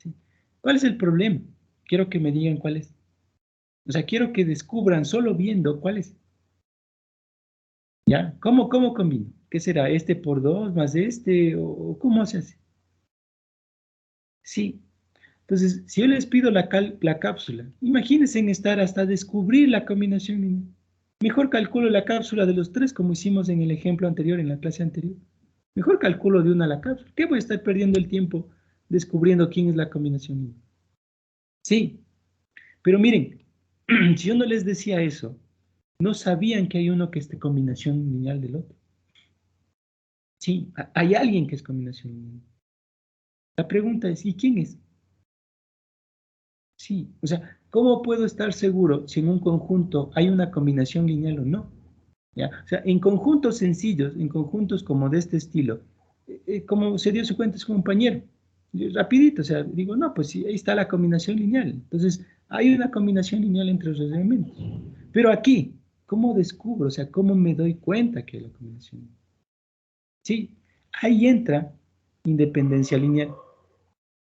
¿Sí? ¿Cuál es el problema? Quiero que me digan cuál es. O sea, quiero que descubran solo viendo cuál es. ¿Ya? ¿Cómo combino? ¿Qué será? ¿Este por 2 más este? ¿O cómo se hace? Sí. Entonces, si yo les pido la cápsula, imagínense en estar hasta descubrir la combinación lineal. Mejor calculo la cápsula de los tres, como hicimos en el ejemplo anterior, en la clase anterior. Mejor calculo de una la cápsula. ¿Qué voy a estar perdiendo el tiempo descubriendo quién es la combinación lineal? Sí, pero miren, si yo no les decía eso, no sabían que hay uno que es de combinación lineal del otro. Sí, hay alguien que es combinación lineal. La pregunta es, ¿y quién es? Sí, o sea, ¿cómo puedo estar seguro si en un conjunto hay una combinación lineal o no? ¿Ya? O sea, en conjuntos sencillos, en conjuntos como de este estilo, como se dio su cuenta su compañero, rapidito, o sea, digo, no, pues sí, ahí está la combinación lineal. Entonces, hay una combinación lineal entre los elementos. Pero aquí, ¿cómo descubro? O sea, ¿cómo me doy cuenta que hay la combinación? Sí, ahí entra independencia lineal.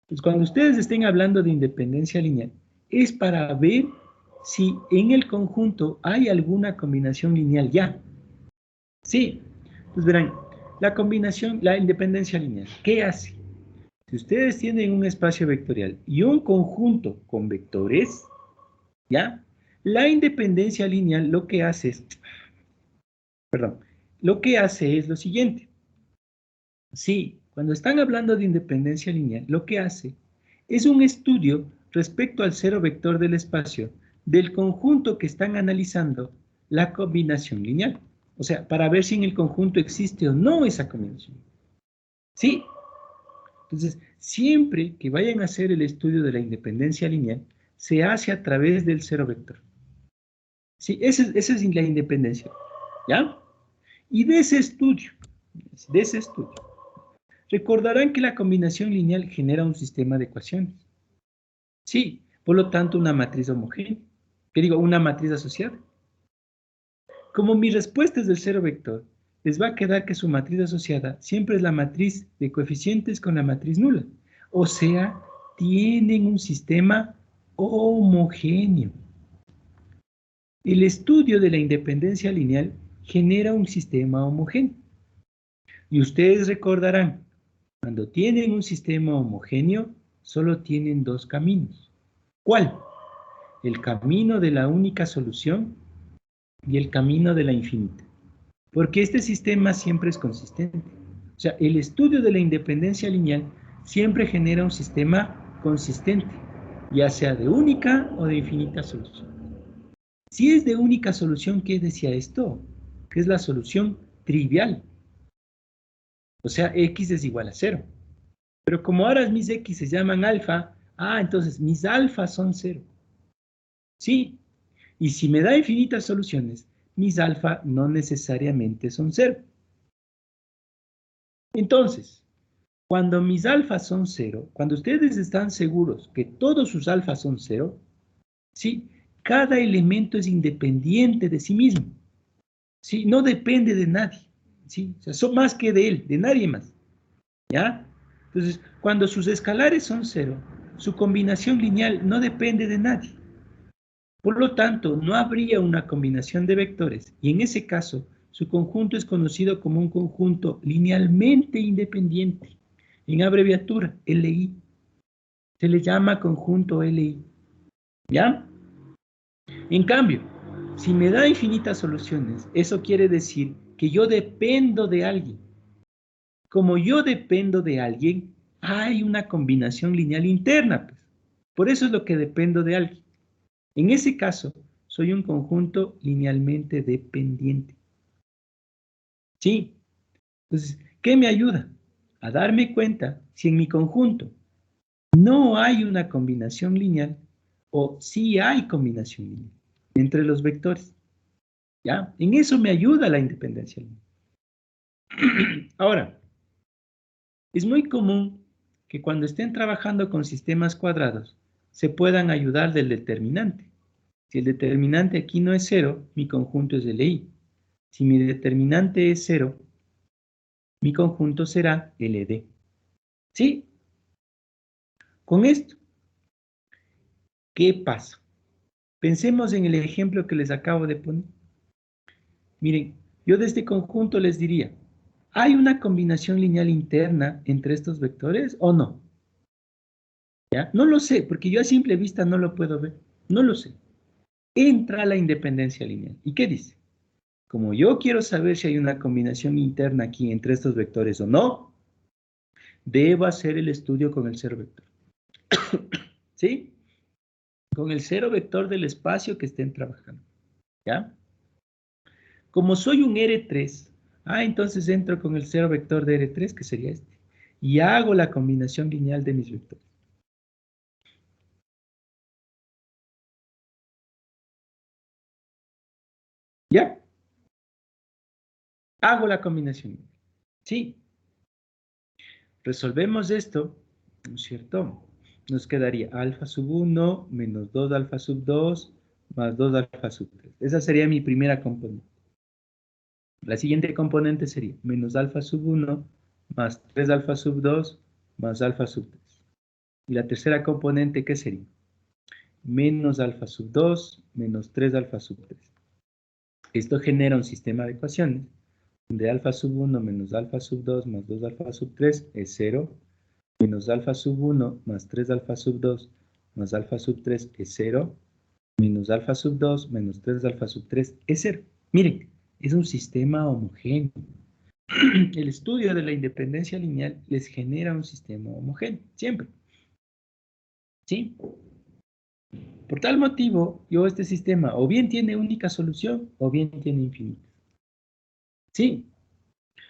Pues cuando ustedes estén hablando de independencia lineal, es para ver si en el conjunto hay alguna combinación lineal ya. Sí, pues verán, la combinación, la independencia lineal, ¿qué hace? Si ustedes tienen un espacio vectorial y un conjunto con vectores, ¿ya? La independencia lineal lo que hace es, perdón, lo que hace es lo siguiente. Sí, cuando están hablando de independencia lineal, lo que hace es un estudio respecto al cero vector del espacio del conjunto que están analizando la combinación lineal. O sea, para ver si en el conjunto existe o no esa combinación. ¿Sí? Entonces, siempre que vayan a hacer el estudio de la independencia lineal, se hace a través del cero vector. ¿Sí? Esa es la independencia. ¿Ya? Y de ese estudio, recordarán que la combinación lineal genera un sistema de ecuaciones. Sí, por lo tanto, una matriz homogénea. ¿Qué digo? Una matriz asociada. Como mi respuesta es del cero vector, les va a quedar que su matriz asociada siempre es la matriz de coeficientes con la matriz nula. O sea, tienen un sistema homogéneo. El estudio de la independencia lineal genera un sistema homogéneo. Y ustedes recordarán, cuando tienen un sistema homogéneo, solo tienen dos caminos. ¿Cuál? El camino de la única solución y el camino de la infinita. Porque este sistema siempre es consistente. O sea, el estudio de la independencia lineal siempre genera un sistema consistente, ya sea de única o de infinita solución. Si es de única solución, ¿qué decía esto? Que es la solución trivial. O sea, x es igual a 0. Pero como ahora mis x se llaman alfa, entonces mis alfas son 0. Sí, y si me da infinitas soluciones, mis alfa no necesariamente son 0. Entonces, cuando mis alfas son 0, cuando ustedes están seguros que todos sus alfas son 0, ¿sí? Cada elemento es independiente de sí mismo. ¿Sí? No depende de nadie. ¿Sí? O sea, son más que de él, de nadie más. ¿Ya? Entonces, cuando sus escalares son 0, su combinación lineal no depende de nadie. Por lo tanto, no habría una combinación de vectores y en ese caso, su conjunto es conocido como un conjunto linealmente independiente. En abreviatura, LI. Se le llama conjunto LI. ¿Ya? En cambio, si me da infinitas soluciones, eso quiere decir que yo dependo de alguien. Como yo dependo de alguien, hay una combinación lineal interna, pues. Por eso es lo que dependo de alguien. En ese caso, soy un conjunto linealmente dependiente. ¿Sí? Entonces, ¿qué me ayuda? A darme cuenta si en mi conjunto no hay una combinación lineal o sí hay combinación lineal entre los vectores. ¿Ya? En eso me ayuda la independencia lineal. Ahora, es muy común que cuando estén trabajando con sistemas cuadrados se puedan ayudar del determinante. Si el determinante aquí no es 0, mi conjunto es LI. Si mi determinante es 0, mi conjunto será LD. ¿Sí? Con esto, ¿qué pasa? Pensemos en el ejemplo que les acabo de poner. Miren, Yo de este conjunto les diría, ¿hay una combinación lineal interna entre estos vectores o no? ¿Ya? No lo sé, porque yo a simple vista no lo puedo ver. No lo sé. Entra la independencia lineal. ¿Y qué dice? Como yo quiero saber si hay una combinación interna aquí entre estos vectores o no, debo hacer el estudio con el cero vector. ¿Sí? Con el cero vector del espacio que estén trabajando. ¿Ya? Como soy un R3, entonces entro con el cero vector de R3, que sería este, y hago la combinación lineal de mis vectores. ¿Ya? Hago la combinación. Sí. Resolvemos esto, ¿no es cierto? Nos quedaría alfa sub 1 menos 2 alfa sub 2 más 2 alfa sub 3. Esa sería mi primera componente. La siguiente componente sería menos alfa sub 1 más 3 alfa sub 2 más alfa sub 3. Y la tercera componente, ¿qué sería? Menos alfa sub 2 menos 3 alfa sub 3. Esto genera un sistema de ecuaciones donde alfa sub 1 menos alfa sub 2 más 2 alfa sub 3 es 0, menos alfa sub 1 más 3 alfa sub 2 más alfa sub 3 es 0, menos alfa sub 2 menos 3 alfa sub 3 es 0. Miren, es un sistema homogéneo. El estudio de la independencia lineal les genera un sistema homogéneo, siempre. ¿Sí? Por tal motivo, este sistema o bien tiene única solución o bien tiene infinita. ¿Sí?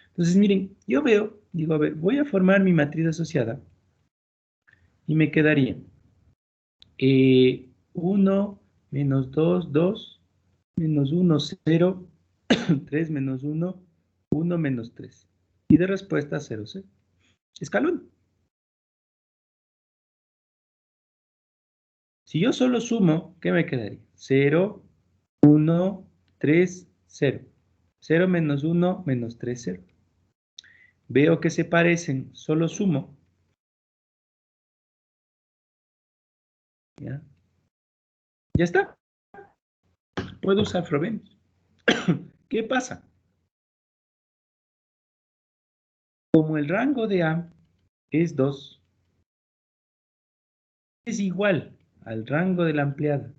Entonces, miren, yo veo, digo, a ver, voy a formar mi matriz asociada y me quedaría 1 menos 2, 2, menos 1, 0, 3 menos 1, 1 menos 3. Y de respuesta 0, 0. Escalón. Si yo solo sumo, ¿qué me quedaría? 0, 1, 3, 0. 0 menos 1 menos 3, 0. Veo que se parecen, solo sumo. ¿Ya? Ya está. Puedo usar Frobenius. ¿Qué pasa? Como el rango de A es 2, es igual al rango de la ampliada,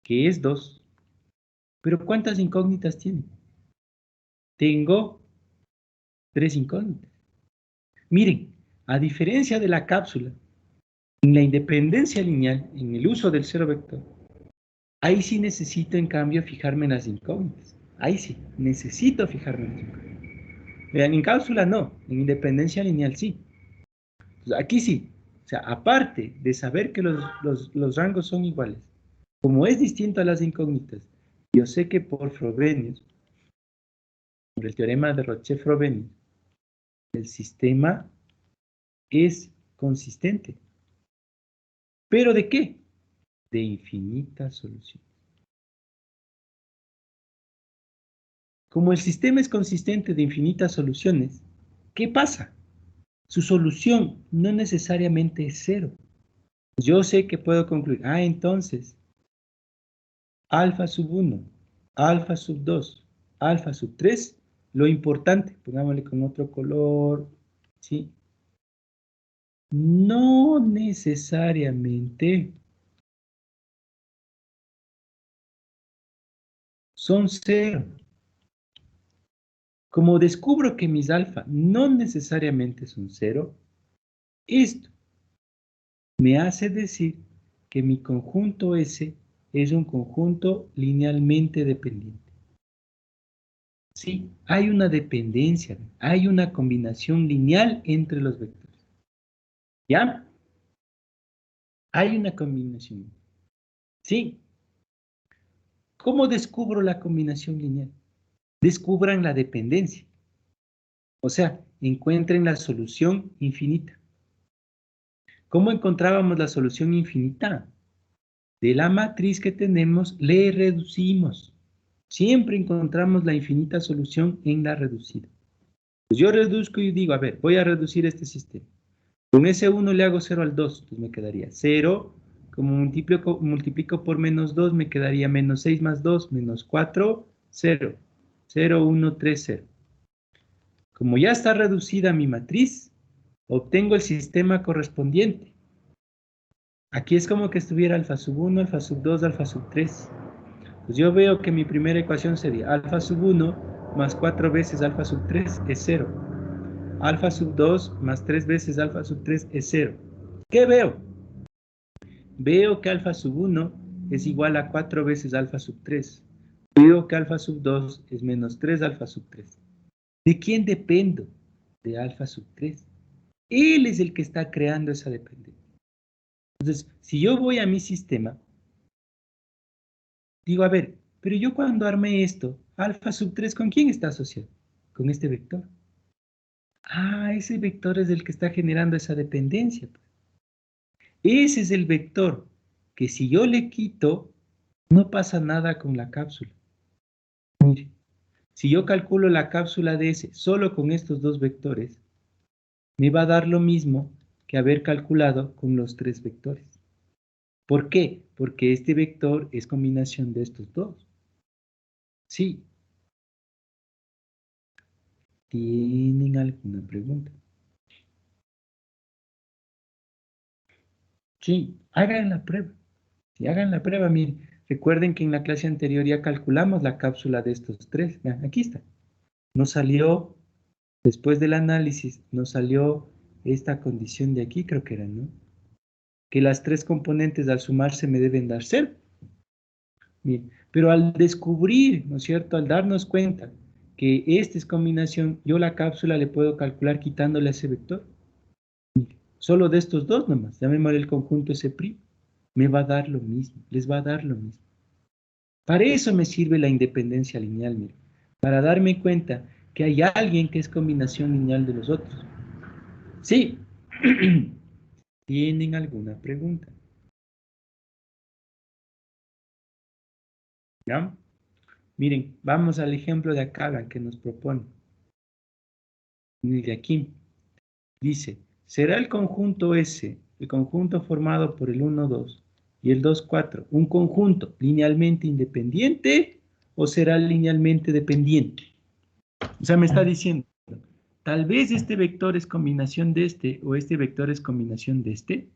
que es 2. Pero ¿cuántas incógnitas tiene? Tengo 3 incógnitas. Miren, a diferencia de la cápsula, en la independencia lineal, en el uso del cero vector, ahí sí necesito, en cambio, fijarme en las incógnitas. Ahí sí, necesito fijarme en las incógnitas. Vean, en cápsula no, en independencia lineal sí. Entonces, aquí sí. O sea, aparte de saber que los rangos son iguales, como es distinto a las incógnitas, yo sé que por Frobenius, por el teorema de Roche-Frobenius, el sistema es consistente. ¿Pero de qué? De infinita solución. Como el sistema es consistente de infinitas soluciones, ¿qué pasa? Su solución no necesariamente es cero. Yo sé que puedo concluir, entonces, alfa sub 1, alfa sub 2, alfa sub 3, lo importante, pongámosle con otro color, ¿sí? No necesariamente son cero. Como descubro que mis alfa no necesariamente son cero, esto me hace decir que mi conjunto S es un conjunto linealmente dependiente. Sí, hay una dependencia, hay una combinación lineal entre los vectores. ¿Ya? Hay una combinación. Sí. ¿Cómo descubro la combinación lineal? Descubran la dependencia. O sea, encuentren la solución infinita. ¿Cómo encontrábamos la solución infinita? De la matriz que tenemos, le reducimos. Siempre encontramos la infinita solución en la reducida. Pues yo reduzco y digo, a ver, voy a reducir este sistema. Con ese 1 le hago 0 al 2, pues me quedaría 0. Como multiplico por menos 2, me quedaría menos 6 más 2, menos 4, 0. 0, 1, 3, 0. Como ya está reducida mi matriz, obtengo el sistema correspondiente. Aquí es como que estuviera alfa sub 1, alfa sub 2, alfa sub 3. Pues yo veo que mi primera ecuación sería alfa sub 1 más 4 veces alfa sub 3 es 0. Alfa sub 2 más 3 veces alfa sub 3 es 0. ¿Qué veo? Veo que alfa sub 1 es igual a 4 veces alfa sub 3. Veo que alfa sub 2 es menos 3 alfa sub 3. ¿De quién dependo? De alfa sub 3. Él es el que está creando esa dependencia. Entonces, si yo voy a mi sistema, digo, a ver, pero yo cuando armé esto, alfa sub 3, ¿con quién está asociado? Con este vector. Ah, ese vector es el que está generando esa dependencia. Ese es el vector que si yo le quito, no pasa nada con la cápsula. Mire, si yo calculo la cápsula de S solo con estos dos vectores, me va a dar lo mismo que haber calculado con los tres vectores. ¿Por qué? Porque este vector es combinación de estos dos. Sí. ¿Tienen alguna pregunta? Sí, hagan la prueba. Si hagan la prueba, miren, recuerden que en la clase anterior ya calculamos la cápsula de estos tres. Ya, aquí está. Nos salió, después del análisis, nos salió esta condición de aquí, creo que era, ¿no? Que las tres componentes al sumarse me deben dar 0. Bien, pero al descubrir, ¿no es cierto? Al darnos cuenta que esta es combinación, yo la cápsula le puedo calcular quitándole a ese vector. Solo de estos dos nomás, llamémosle el conjunto S', me va a dar lo mismo, les va a dar lo mismo. Para eso me sirve la independencia lineal, mire, para darme cuenta que hay alguien que es combinación lineal de los otros. Sí. ¿Tienen alguna pregunta? ¿Ya? Miren, vamos al ejemplo de acá, la que nos propone. De aquí. Dice, ¿será el conjunto S, el conjunto formado por el 1, 2 y el 2, 4, un conjunto linealmente independiente o será linealmente dependiente? O sea, me está diciendo, tal vez este vector es combinación de este o este vector es combinación de este.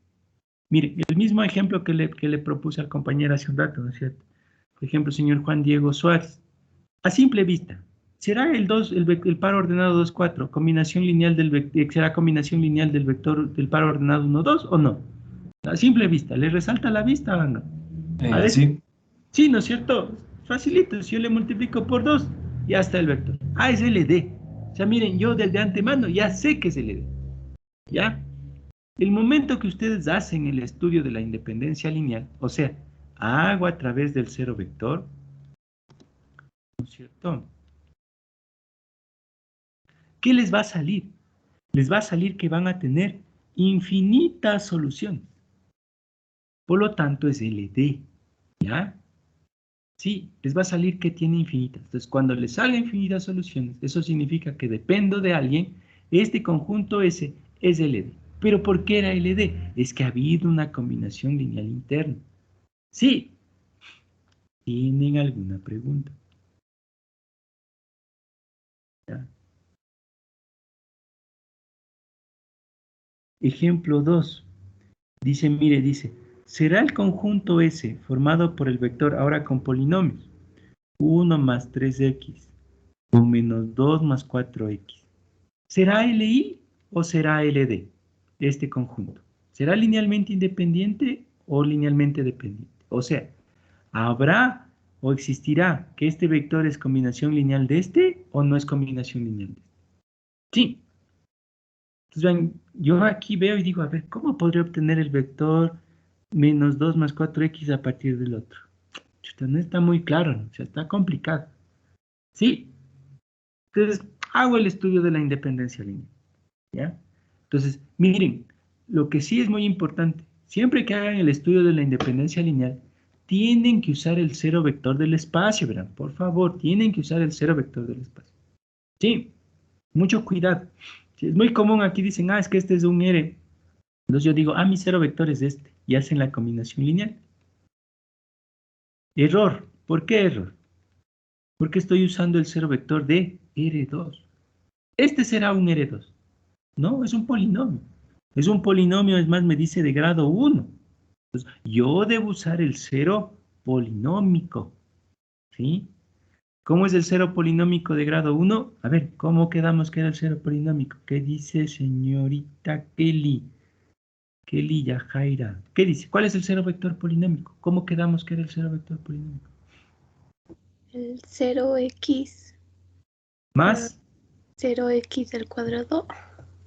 Mire, el mismo ejemplo que le propuse al compañero hace un rato, ¿no es cierto? Por ejemplo, señor Juan Diego Suárez. A simple vista, ¿será el 2, el par ordenado 2, 4, combinación lineal será combinación lineal del vector del par ordenado 1, 2 o no? A simple vista, ¿le resalta la vista o no? A ver. Sí. Sí, ¿no es cierto? Facilito, si yo le multiplico por 2, ya está el vector. Ah, es LD. O sea, miren, yo desde antemano ya sé que es LD. ¿Ya? El momento que ustedes hacen el estudio de la independencia lineal, o sea, hago a través del cero vector, ¿no es cierto? ¿Qué les va a salir? Les va a salir que van a tener infinitas soluciones. Por lo tanto, es LD, ¿ya? Sí, les va a salir que tiene infinitas. Entonces, cuando les salgan infinitas soluciones, eso significa que dependo de alguien. Este conjunto S es LD. ¿Pero por qué era LD? Es que ha habido una combinación lineal interna. Sí. ¿Tienen alguna pregunta? ¿Ya? Ejemplo 2. Dice, mire, dice, ¿será el conjunto S formado por el vector ahora con polinomios? 1 más 3x o menos 2 más 4x. ¿Será LI o será LD este conjunto? ¿Será linealmente independiente o linealmente dependiente? O sea, ¿habrá o existirá que este vector es combinación lineal de este o no es combinación lineal de este? Sí. Entonces, vean, yo aquí veo y digo, a ver, ¿cómo podría obtener el vector menos 2 más 4x a partir del otro? Chuta, no está muy claro, ¿no? O sea, está complicado. Sí. Entonces, hago el estudio de la independencia lineal. ¿Ya? Entonces, miren, lo que sí es muy importante, siempre que hagan el estudio de la independencia lineal, tienen que usar el cero vector del espacio, verán, por favor, tienen que usar el cero vector del espacio. Sí, mucho cuidado. Sí, es muy común, aquí dicen, es que este es un R. Entonces yo digo, mi cero vector es este, y hacen la combinación lineal. Error. ¿Por qué error? Porque estoy usando el cero vector de R2. Este será un R2. No, es un polinomio. Es un polinomio, es más, me dice de grado 1. Entonces, yo debo usar el cero polinómico. ¿Sí? ¿Cómo es el cero polinómico de grado 1? A ver, ¿cómo quedamos que era el cero polinómico? ¿Qué dice señorita Kelly? Kelly Yajaira. ¿Qué dice? ¿Cuál es el cero vector polinómico? ¿Cómo quedamos que era el cero vector polinómico? El 0x más Más, 0x al cuadrado.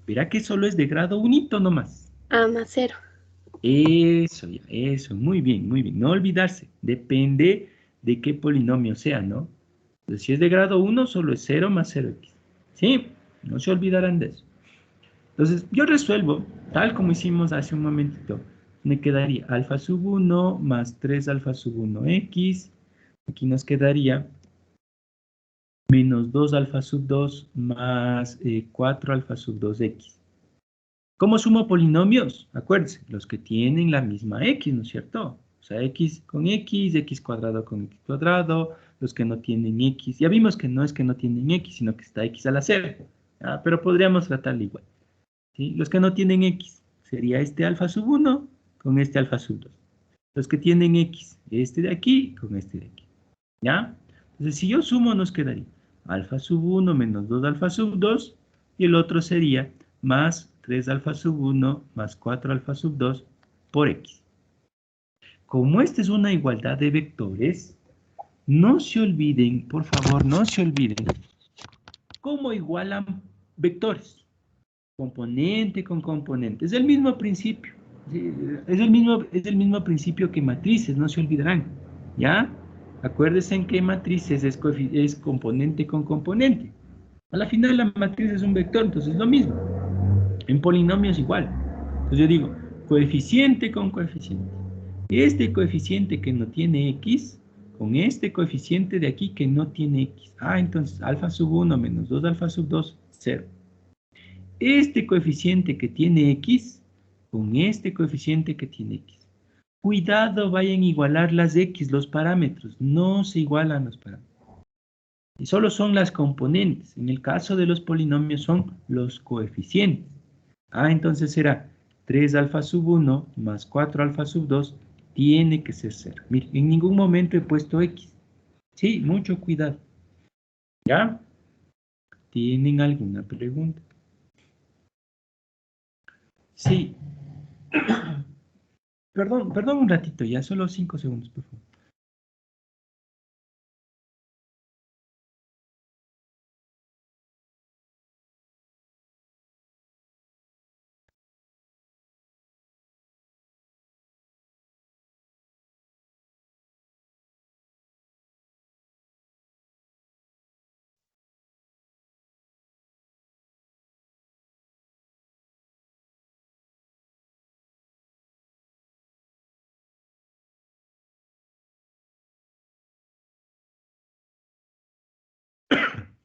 verá que solo es de grado 1 nomás. A más 0. Eso, ya, eso, muy bien, muy bien. No olvidarse, depende de qué polinomio sea, ¿no? Entonces, si es de grado 1, solo es 0 más 0x. ¿Sí? No se olvidarán de eso. Entonces, yo resuelvo, tal como hicimos hace un momentito. Me quedaría alfa sub 1 más 3 alfa sub 1x. Aquí nos quedaría menos 2 alfa sub 2 más 4 alfa sub 2x. ¿Cómo sumo polinomios? Acuérdense, los que tienen la misma x, ¿no es cierto? O sea, x con x cuadrado con x cuadrado, los que no tienen x. Ya vimos que no es que no tienen x, sino que está x a la 0. Pero podríamos tratarlo igual. ¿Sí? Los que no tienen x, sería este alfa sub 1 con este alfa sub 2. Los que tienen x, este de aquí con este de aquí. ¿Ya? Entonces, si yo sumo, nos quedaría alfa sub 1 menos 2 alfa sub 2, y el otro sería más 3 alfa sub 1 más 4 alfa sub 2 por x. Como esta es una igualdad de vectores, no se olviden, por favor, no se olviden cómo igualan vectores. Componente con componente. Es el mismo principio. ¿Sí? Es el mismo principio que matrices, no se olvidarán. ¿Ya? Acuérdense en que matrices es componente con componente. A la final la matriz es un vector, entonces es lo mismo. En polinomios igual. Entonces yo digo, coeficiente con coeficiente. Este coeficiente que no tiene x, con este coeficiente de aquí que no tiene x. Entonces alfa sub 1 menos 2 alfa sub 2, 0. Este coeficiente que tiene x, con este coeficiente que tiene x. Cuidado, vayan a igualar las x, los parámetros. No se igualan los parámetros. Y solo son las componentes. En el caso de los polinomios son los coeficientes. Entonces será 3 alfa sub 1 más 4 alfa sub 2 tiene que ser 0. Miren, en ningún momento he puesto x. Sí, mucho cuidado. ¿Ya? ¿Tienen alguna pregunta? Sí. Perdón un ratito, ya solo 5 segundos, por favor.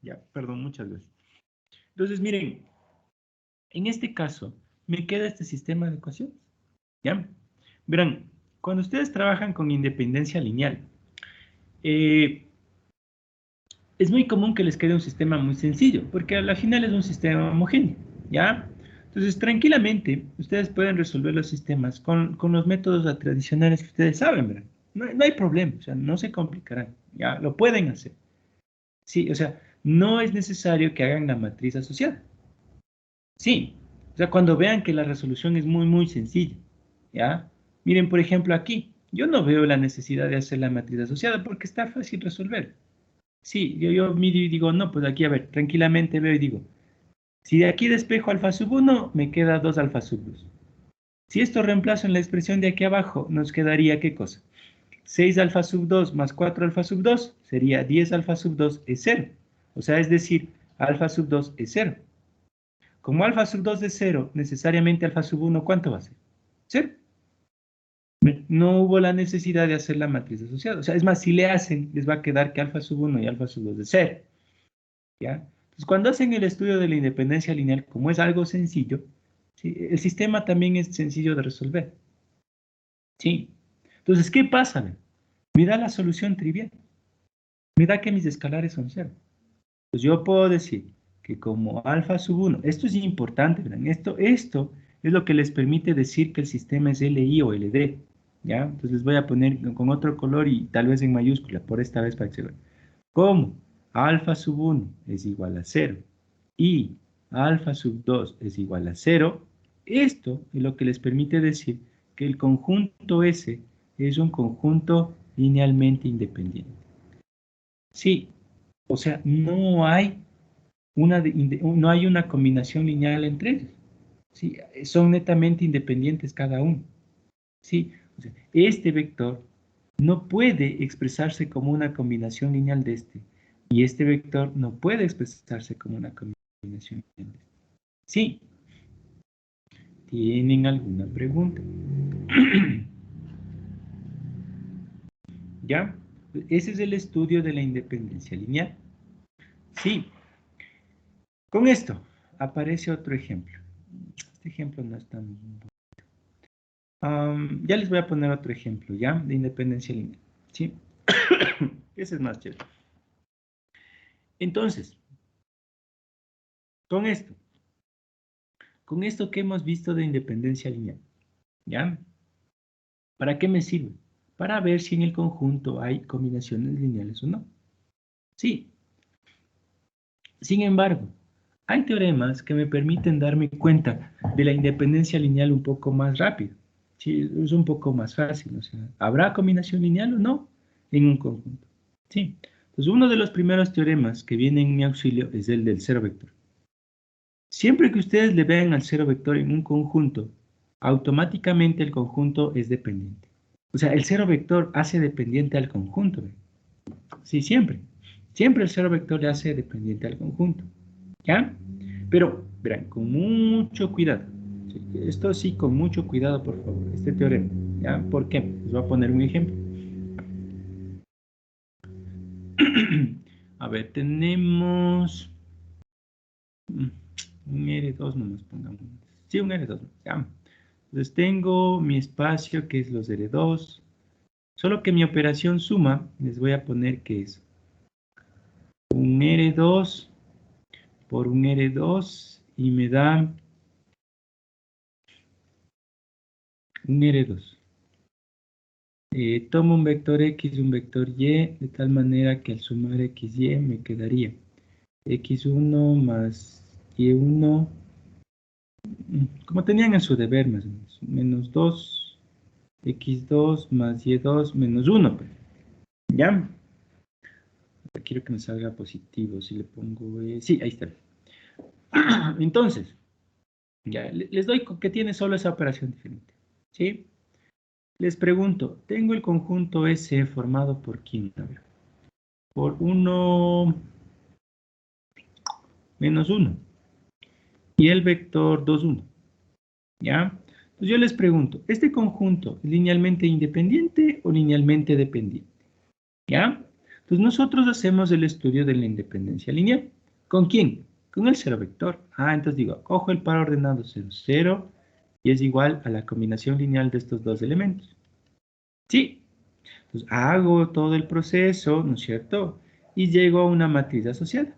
Ya, perdón, muchas gracias. Entonces, miren, en este caso, me queda este sistema de ecuaciones. ¿Ya? Verán, cuando ustedes trabajan con independencia lineal, eh, es muy común que les quede un sistema muy sencillo, porque a la final es un sistema homogéneo, ¿ya? Entonces, tranquilamente, ustedes pueden resolver los sistemas con los métodos tradicionales que ustedes saben, ¿verdad? No hay problema, o sea, no se complicarán, ¿ya? Lo pueden hacer. Sí, o sea, no es necesario que hagan la matriz asociada. Sí, o sea, cuando vean que la resolución es muy, muy sencilla, ¿ya? Miren, por ejemplo, aquí, yo no veo la necesidad de hacer la matriz asociada porque está fácil resolver. Sí, yo miro y digo, no, pues aquí, a ver, tranquilamente veo y digo, si de aquí despejo alfa sub 1, me queda 2 alfa sub 2. Si esto reemplazo en la expresión de aquí abajo, nos quedaría, ¿qué cosa? 6 alfa sub 2 más 4 alfa sub 2 sería 10 alfa sub 2 es 0. O sea, es decir, alfa sub 2 es 0. Como alfa sub 2 es 0, necesariamente alfa sub 1, ¿cuánto va a ser? 0. No hubo la necesidad de hacer la matriz asociada. O sea, es más, si le hacen, les va a quedar que alfa sub 1 y alfa sub 2 es 0. ¿Ya? Entonces, cuando hacen el estudio de la independencia lineal, como es algo sencillo, ¿sí? El sistema también es sencillo de resolver. ¿Sí? Entonces, ¿qué pasa? Me da la solución trivial. me da que mis escalares son 0. Pues yo puedo decir que como alfa sub 1, esto es importante, ¿verdad? Esto es lo que les permite decir que el sistema es LI o LD, ¿ya? Entonces les voy a poner con otro color y tal vez en mayúscula, por esta vez para que se vea. Como alfa sub 1 es igual a 0 y alfa sub 2 es igual a 0, esto es lo que les permite decir que el conjunto S es un conjunto linealmente independiente. Sí, o sea, no hay una combinación lineal entre ellos. ¿Sí? Son netamente independientes cada uno. ¿Sí? O sea, este vector no puede expresarse como una combinación lineal de este. Y este vector no puede expresarse como una combinación lineal de este. ¿Sí? ¿Tienen alguna pregunta? ¿Ya? Ese es el estudio de la independencia lineal. Sí. Con esto aparece otro ejemplo. Este ejemplo no es tan... ya les voy a poner otro ejemplo, ¿ya? De independencia lineal, ¿sí? Ese es más chévere. Entonces, con esto que hemos visto de independencia lineal, ¿ya? ¿Para qué me sirve? Para ver si en el conjunto hay combinaciones lineales o no. Sí. Sin embargo, hay teoremas que me permiten darme cuenta de la independencia lineal un poco más rápido. Sí, es un poco más fácil. O sea, ¿habrá combinación lineal o no en un conjunto? Sí. Entonces, uno de los primeros teoremas que viene en mi auxilio es el del cero vector. Siempre que ustedes le vean al cero vector en un conjunto, automáticamente el conjunto es dependiente. O sea, el cero vector hace dependiente al conjunto. ¿Ve? Sí, siempre. Siempre el cero vector le hace dependiente al conjunto. ¿Ya? Pero, verán, con mucho cuidado. Sí, esto sí, con mucho cuidado, por favor, este teorema. ¿Ya? ¿Por qué? Les voy a poner un ejemplo. A ver, tenemos un R2 nomás pongamos. Sí, un R2. Ya. Entonces tengo mi espacio que es los R2. Solo que mi operación suma, les voy a poner que es un R2 por un R2 y me da un R2. Tomo un vector X y un vector Y, de tal manera que al sumar X, Y me quedaría X1 más Y1, como tenían en su deber más o menos, menos 2, X2 más Y2 menos 1. Pues. ¿Ya? Quiero que me salga positivo, si le pongo... sí, ahí está. Entonces, ya, les doy que tiene solo esa operación diferente. ¿Sí? Les pregunto, tengo el conjunto S formado por quién, a ver, por 1 menos 1 y el vector 2, 1. ¿Ya? Entonces yo les pregunto, ¿este conjunto es linealmente independiente o linealmente dependiente? ¿Ya? Entonces nosotros hacemos el estudio de la independencia lineal. ¿Con quién? Con el cero vector. Entonces digo, cojo el par ordenado 0, 0 y es igual a la combinación lineal de estos dos elementos. Sí. Entonces hago todo el proceso, ¿no es cierto? Y llego a una matriz asociada,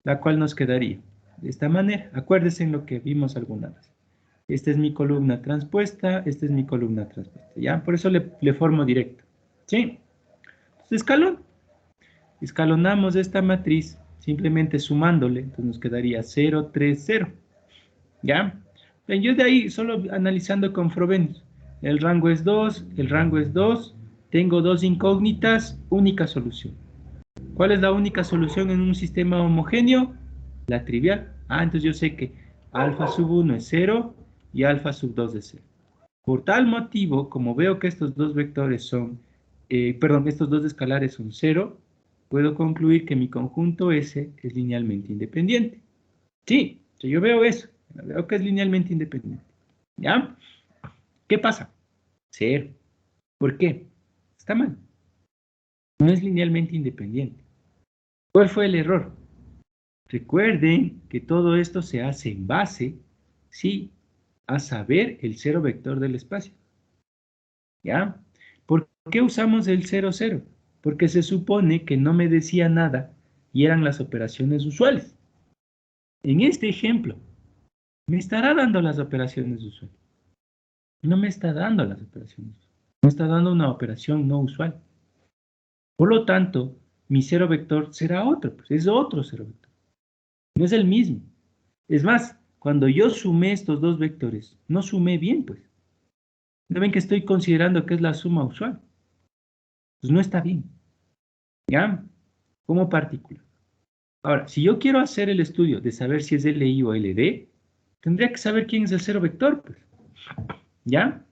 la cual nos quedaría de esta manera. Acuérdense en lo que vimos alguna vez. Esta es mi columna transpuesta, esta es mi columna transpuesta. ¿Ya? Por eso le formo directo. ¿Sí? Entonces escalón. Escalonamos esta matriz simplemente sumándole. Entonces nos quedaría 0, 3, 0. ¿Ya? Bien, yo de ahí solo analizando con Frobenius. El rango es 2, el rango es 2. Tengo dos incógnitas, única solución. ¿Cuál es la única solución en un sistema homogéneo? La trivial. Entonces yo sé que alfa sub 1 es 0 y alfa sub 2 es 0. Por tal motivo, como veo que estos dos vectores son, estos dos escalares son 0, puedo concluir que mi conjunto S es linealmente independiente. Sí, yo veo eso, veo que es linealmente independiente. ¿Ya? ¿Qué pasa? 0. ¿Por qué? Está mal. No es linealmente independiente. ¿Cuál fue el error? Recuerden que todo esto se hace en base, sí, a saber el cero vector del espacio. ¿Ya? ¿Por qué usamos el 0, 0? Porque se supone que no me decía nada y eran las operaciones usuales. En este ejemplo, me estará dando las operaciones usuales. No me está dando las operaciones usuales. Me está dando una operación no usual. Por lo tanto, mi cero vector será otro, pues es otro cero vector. No es el mismo. Es más, cuando yo sumé estos dos vectores, no sumé bien, pues. ¿No ven que estoy considerando que es la suma usual? Pues no está bien. ¿Ya? Como partícula. Ahora, si yo quiero hacer el estudio de saber si es LI o LD, tendría que saber quién es el cero vector, pues. ¿Ya?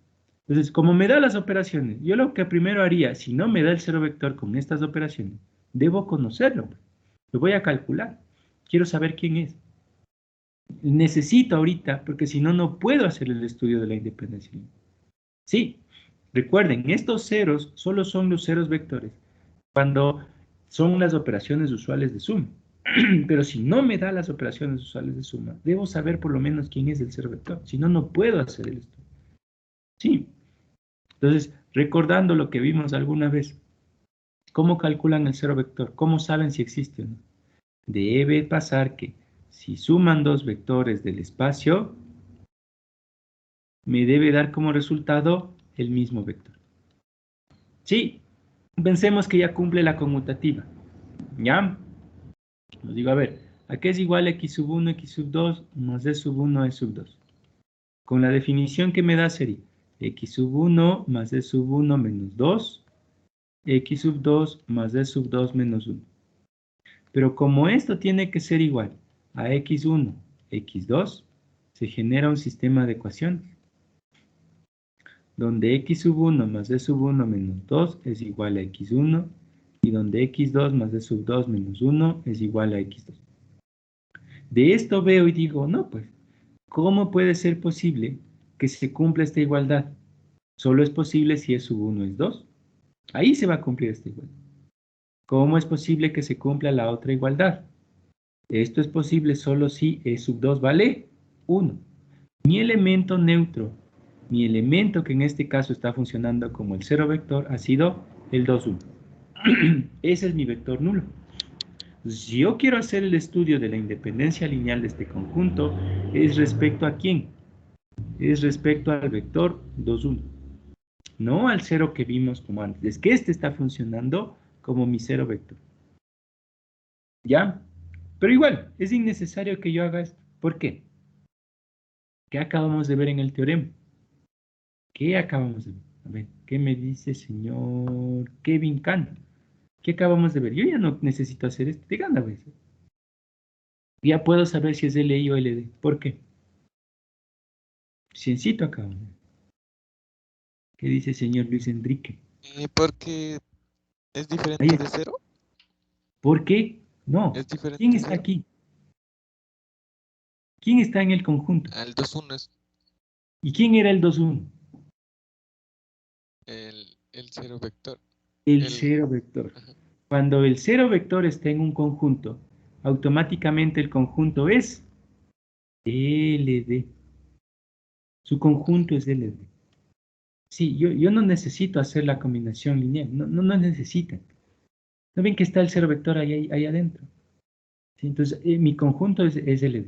Entonces, como me da las operaciones, yo lo que primero haría, si no me da el cero vector con estas operaciones, debo conocerlo, pues. Lo voy a calcular. Quiero saber quién es. Necesito ahorita, porque si no, no puedo hacer el estudio de la independencia. Sí, recuerden, estos ceros solo son los ceros vectores cuando son las operaciones usuales de suma. Pero si no me da las operaciones usuales de suma, debo saber por lo menos quién es el cero vector. Si no, no puedo hacer el estudio. Sí. Entonces, recordando lo que vimos alguna vez, ¿cómo calculan el cero vector? ¿Cómo saben si existe o no? Debe pasar que si suman dos vectores del espacio, me debe dar como resultado el mismo vector. Sí, pensemos que ya cumple la conmutativa. ¿Ya? Os digo, a ver, ¿a qué es igual x sub 1, x sub 2 más d sub 1, e sub 2? Con la definición que me da sería x sub 1 más d sub 1 menos 2, x sub 2 más d sub 2 menos 1. Pero como esto tiene que ser igual a x1, x2, se genera un sistema de ecuaciones, donde x sub 1 más d sub 1 menos 2 es igual a x1, y donde x2 más d sub 2 menos 1 es igual a x2. De esto veo y digo, no, pues, ¿cómo puede ser posible que se cumpla esta igualdad? Solo es posible si e sub 1 es 2. Ahí se va a cumplir esta igualdad. ¿Cómo es posible que se cumpla la otra igualdad? Esto es posible solo si e sub 2 vale 1. Mi elemento neutro, mi elemento que en este caso está funcionando como el cero vector, ha sido el 2, 1. Ese es mi vector nulo. Si yo quiero hacer el estudio de la independencia lineal de este conjunto, ¿es respecto a quién? Es respecto al vector 2, 1. No al cero que vimos como antes. Es que este está funcionando como mi cero vector. ¿Ya? Pero igual, es innecesario que yo haga esto. ¿Por qué? ¿Qué acabamos de ver en el teorema? ¿Qué acabamos de ver? A ver, ¿qué me dice señor Kevin Kahn? ¿Qué acabamos de ver? Yo ya no necesito hacer esto. Digan a veces. Ya puedo saber si es LI o LD. ¿Por qué? Ciencito acabamos de ver. ¿Qué dice señor Luis Enrique? Porque es Ahí diferente de está. cero. ¿Por qué? No. Es diferente ¿Quién de está cero. aquí? ¿Quién está en el conjunto? El 2-1 es ¿Y quién era el 2, 1? el cero vector. El El, cero vector. ajá. Cuando el cero vector está en un conjunto, automáticamente el conjunto es LD. Su conjunto es LD. Sí, yo no necesito hacer la combinación lineal. No necesitan. ¿No ven que está el cero vector ahí adentro? ¿Sí? Entonces, mi conjunto es LD.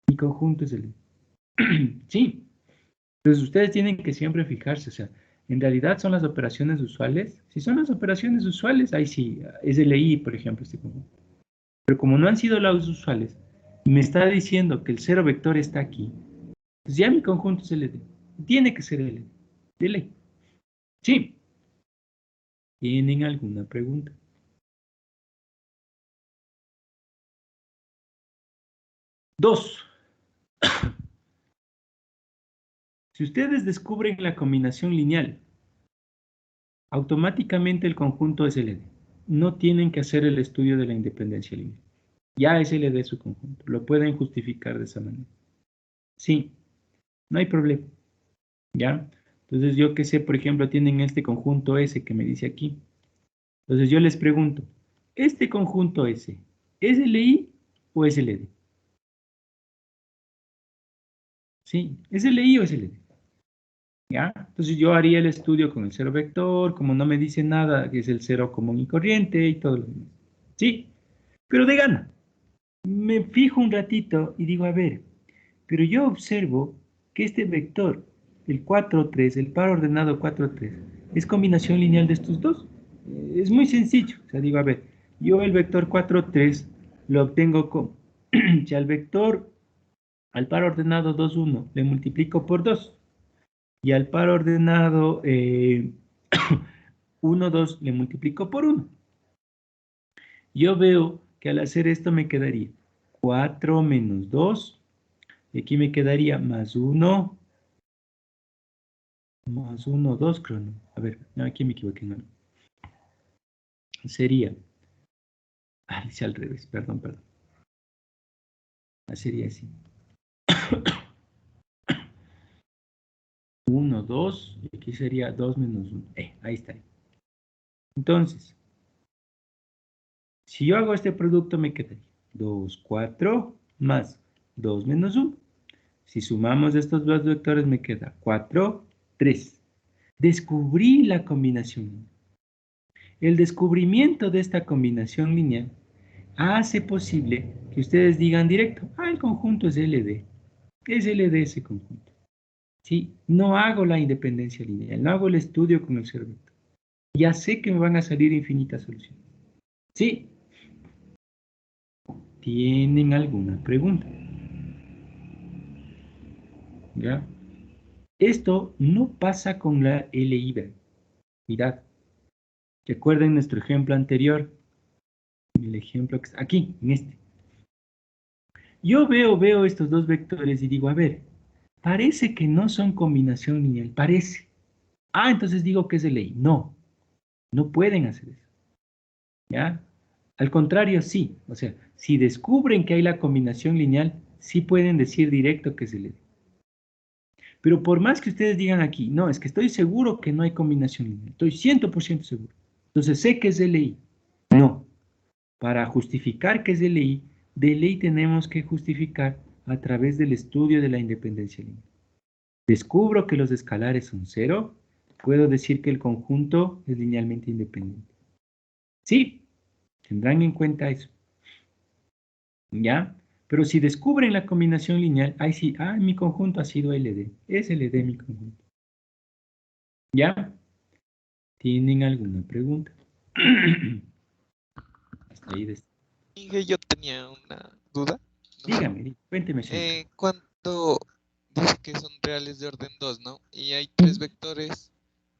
Mi conjunto es LD. Sí. Entonces, ustedes tienen que siempre fijarse, o sea, en realidad son las operaciones usuales. Si son las operaciones usuales, ahí sí, es LI, por ejemplo, este conjunto. Pero como no han sido las usuales, y me está diciendo que el cero vector está aquí, pues ya mi conjunto es LD. Tiene que ser LD. De ley. Sí. ¿Tienen alguna pregunta? Dos. Si ustedes descubren la combinación lineal, automáticamente el conjunto es LD. No tienen que hacer el estudio de la independencia lineal. Ya es LD su conjunto. Lo pueden justificar de esa manera. Sí, no hay problema. ¿Ya? Entonces yo que sé, por ejemplo, tienen este conjunto S que me dice aquí. Entonces yo les pregunto, ¿este conjunto S es LI o es LD? ¿Sí? ¿Es LI o es LD? ¿Ya? Entonces yo haría el estudio con el cero vector, como no me dice nada, que es el cero común y corriente y todo lo demás. ¿Sí? Pero de gana. Me fijo un ratito y digo, a ver, pero yo observo que este vector, el 4, 3, el par ordenado 4, 3, es combinación lineal de estos dos. Es muy sencillo. O sea, digo, a ver, yo el vector 4, 3 lo obtengo como, si al vector, al par ordenado 2, 1, le multiplico por 2, y al par ordenado 1, 2, le multiplico por 1. Yo veo que al hacer esto me quedaría 4 menos 2, y aquí me quedaría más 1, 2, creo, ¿no? A ver, no, aquí me equivoqué, no. Sería, hice al revés, perdón. Sería así. 1, 2, y aquí sería 2 menos 1. Ahí está. Entonces, si yo hago este producto me quedaría 2, 4 más 2 menos 1. Si sumamos estos dos vectores me queda 4, 3. Descubrí la combinación lineal. El descubrimiento de esta combinación lineal hace posible que ustedes digan directo, el conjunto es LD. Es LD ese conjunto. ¿Sí? No hago la independencia lineal, no hago el estudio con el cero vector. Ya sé que me van a salir infinitas soluciones. ¿Sí? ¿Tienen alguna pregunta? ¿Ya? Esto no pasa con la LI. Mirad. Recuerden nuestro ejemplo anterior. El ejemplo que está aquí, en este. Yo veo estos dos vectores y digo, a ver, parece que no son combinación lineal, parece. Entonces digo que es de ley. No, no pueden hacer eso. ¿Ya? Al contrario, sí. O sea, si descubren que hay la combinación lineal, sí pueden decir directo que es de ley. Pero por más que ustedes digan aquí, no, es que estoy seguro que no hay combinación lineal. Estoy 100% seguro. Entonces sé que es de ley. No. Para justificar que es de ley tenemos que justificar a través del estudio de la independencia lineal. Descubro que los escalares son cero, puedo decir que el conjunto es linealmente independiente. Sí, tendrán en cuenta eso. ¿Ya? Pero si descubren la combinación lineal, ahí sí, mi conjunto ha sido LD. Es LD mi conjunto. ¿Ya? ¿Tienen alguna pregunta? Hasta ahí. Miguel, yo tenía una duda. No sé. Dígame, cuénteme, señor. Cuando dice que son reales de orden 2, ¿no? Y hay tres vectores,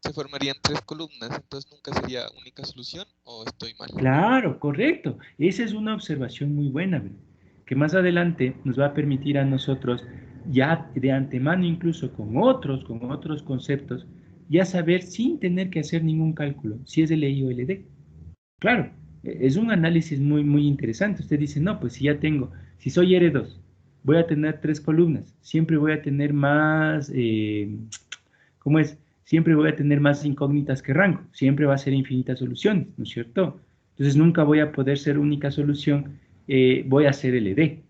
se formarían tres columnas, entonces nunca sería única solución, ¿o estoy mal? Claro, correcto. Esa es una observación muy buena, ¿verdad? Que más adelante nos va a permitir a nosotros, ya de antemano incluso con otros conceptos, ya saber sin tener que hacer ningún cálculo si es LI o LD. Claro, es un análisis muy, muy interesante. Usted dice, no, pues si ya tengo, si soy R2, voy a tener tres columnas, siempre voy a tener más, ¿cómo es? Siempre voy a tener más incógnitas que rango, siempre va a ser infinitas soluciones, ¿no es cierto? Entonces nunca voy a poder ser única solución, voy a ser LD,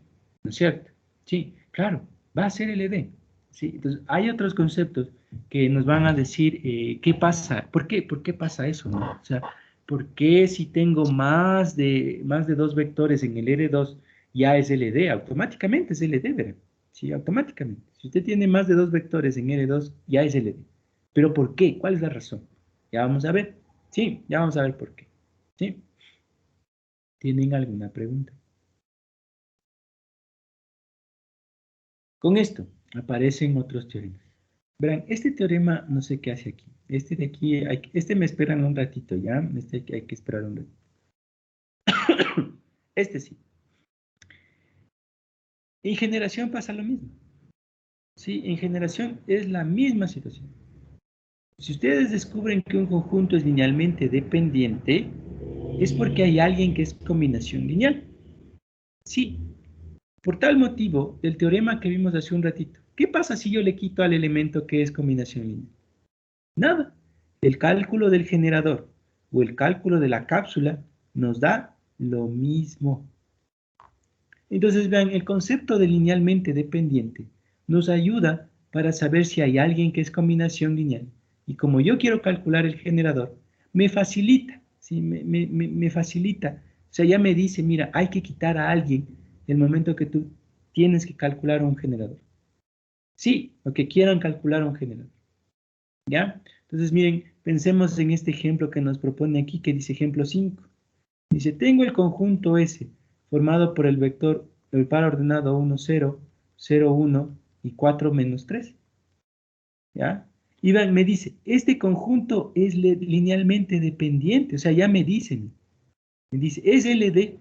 ¿no es cierto? Sí, claro, va a ser LD. ¿Sí? Entonces hay otros conceptos que nos van a decir qué pasa, ¿por qué pasa eso? ¿No? O sea, ¿por qué si tengo más de dos vectores en el R2 ya es LD? Automáticamente es LD, ¿verdad? Sí, automáticamente. Si usted tiene más de dos vectores en R2, ya es LD. ¿Pero por qué? ¿Cuál es la razón? Ya vamos a ver. Sí, ya vamos a ver por qué. ¿Sí? ¿Tienen alguna pregunta? Con esto aparecen otros teoremas. Verán, este teorema no sé qué hace aquí. Este de aquí, este me esperan un ratito, ¿ya? Este hay que esperar un ratito. Este sí. En generación pasa lo mismo. Sí, en generación es la misma situación. Si ustedes descubren que un conjunto es linealmente dependiente, es porque hay alguien que es combinación lineal. Sí, por tal motivo, del teorema que vimos hace un ratito, ¿qué pasa si yo le quito al elemento que es combinación lineal? Nada. El cálculo del generador o el cálculo de la cápsula nos da lo mismo. Entonces, vean, el concepto de linealmente dependiente nos ayuda para saber si hay alguien que es combinación lineal. Y como yo quiero calcular el generador, me facilita, ¿sí? Me facilita. O sea, ya me dice, mira, hay que quitar a alguien el momento que tú tienes que calcular un generador. Sí, o que quieran calcular un generador. ¿Ya? Entonces, miren, pensemos en este ejemplo que nos propone aquí, que dice ejemplo 5. Dice, tengo el conjunto S formado por el vector, el par ordenado 1, 0, 0, 1 y 4 menos 3. ¿Ya? Iván me dice, este conjunto es linealmente dependiente, o sea, ya me dice, es LD,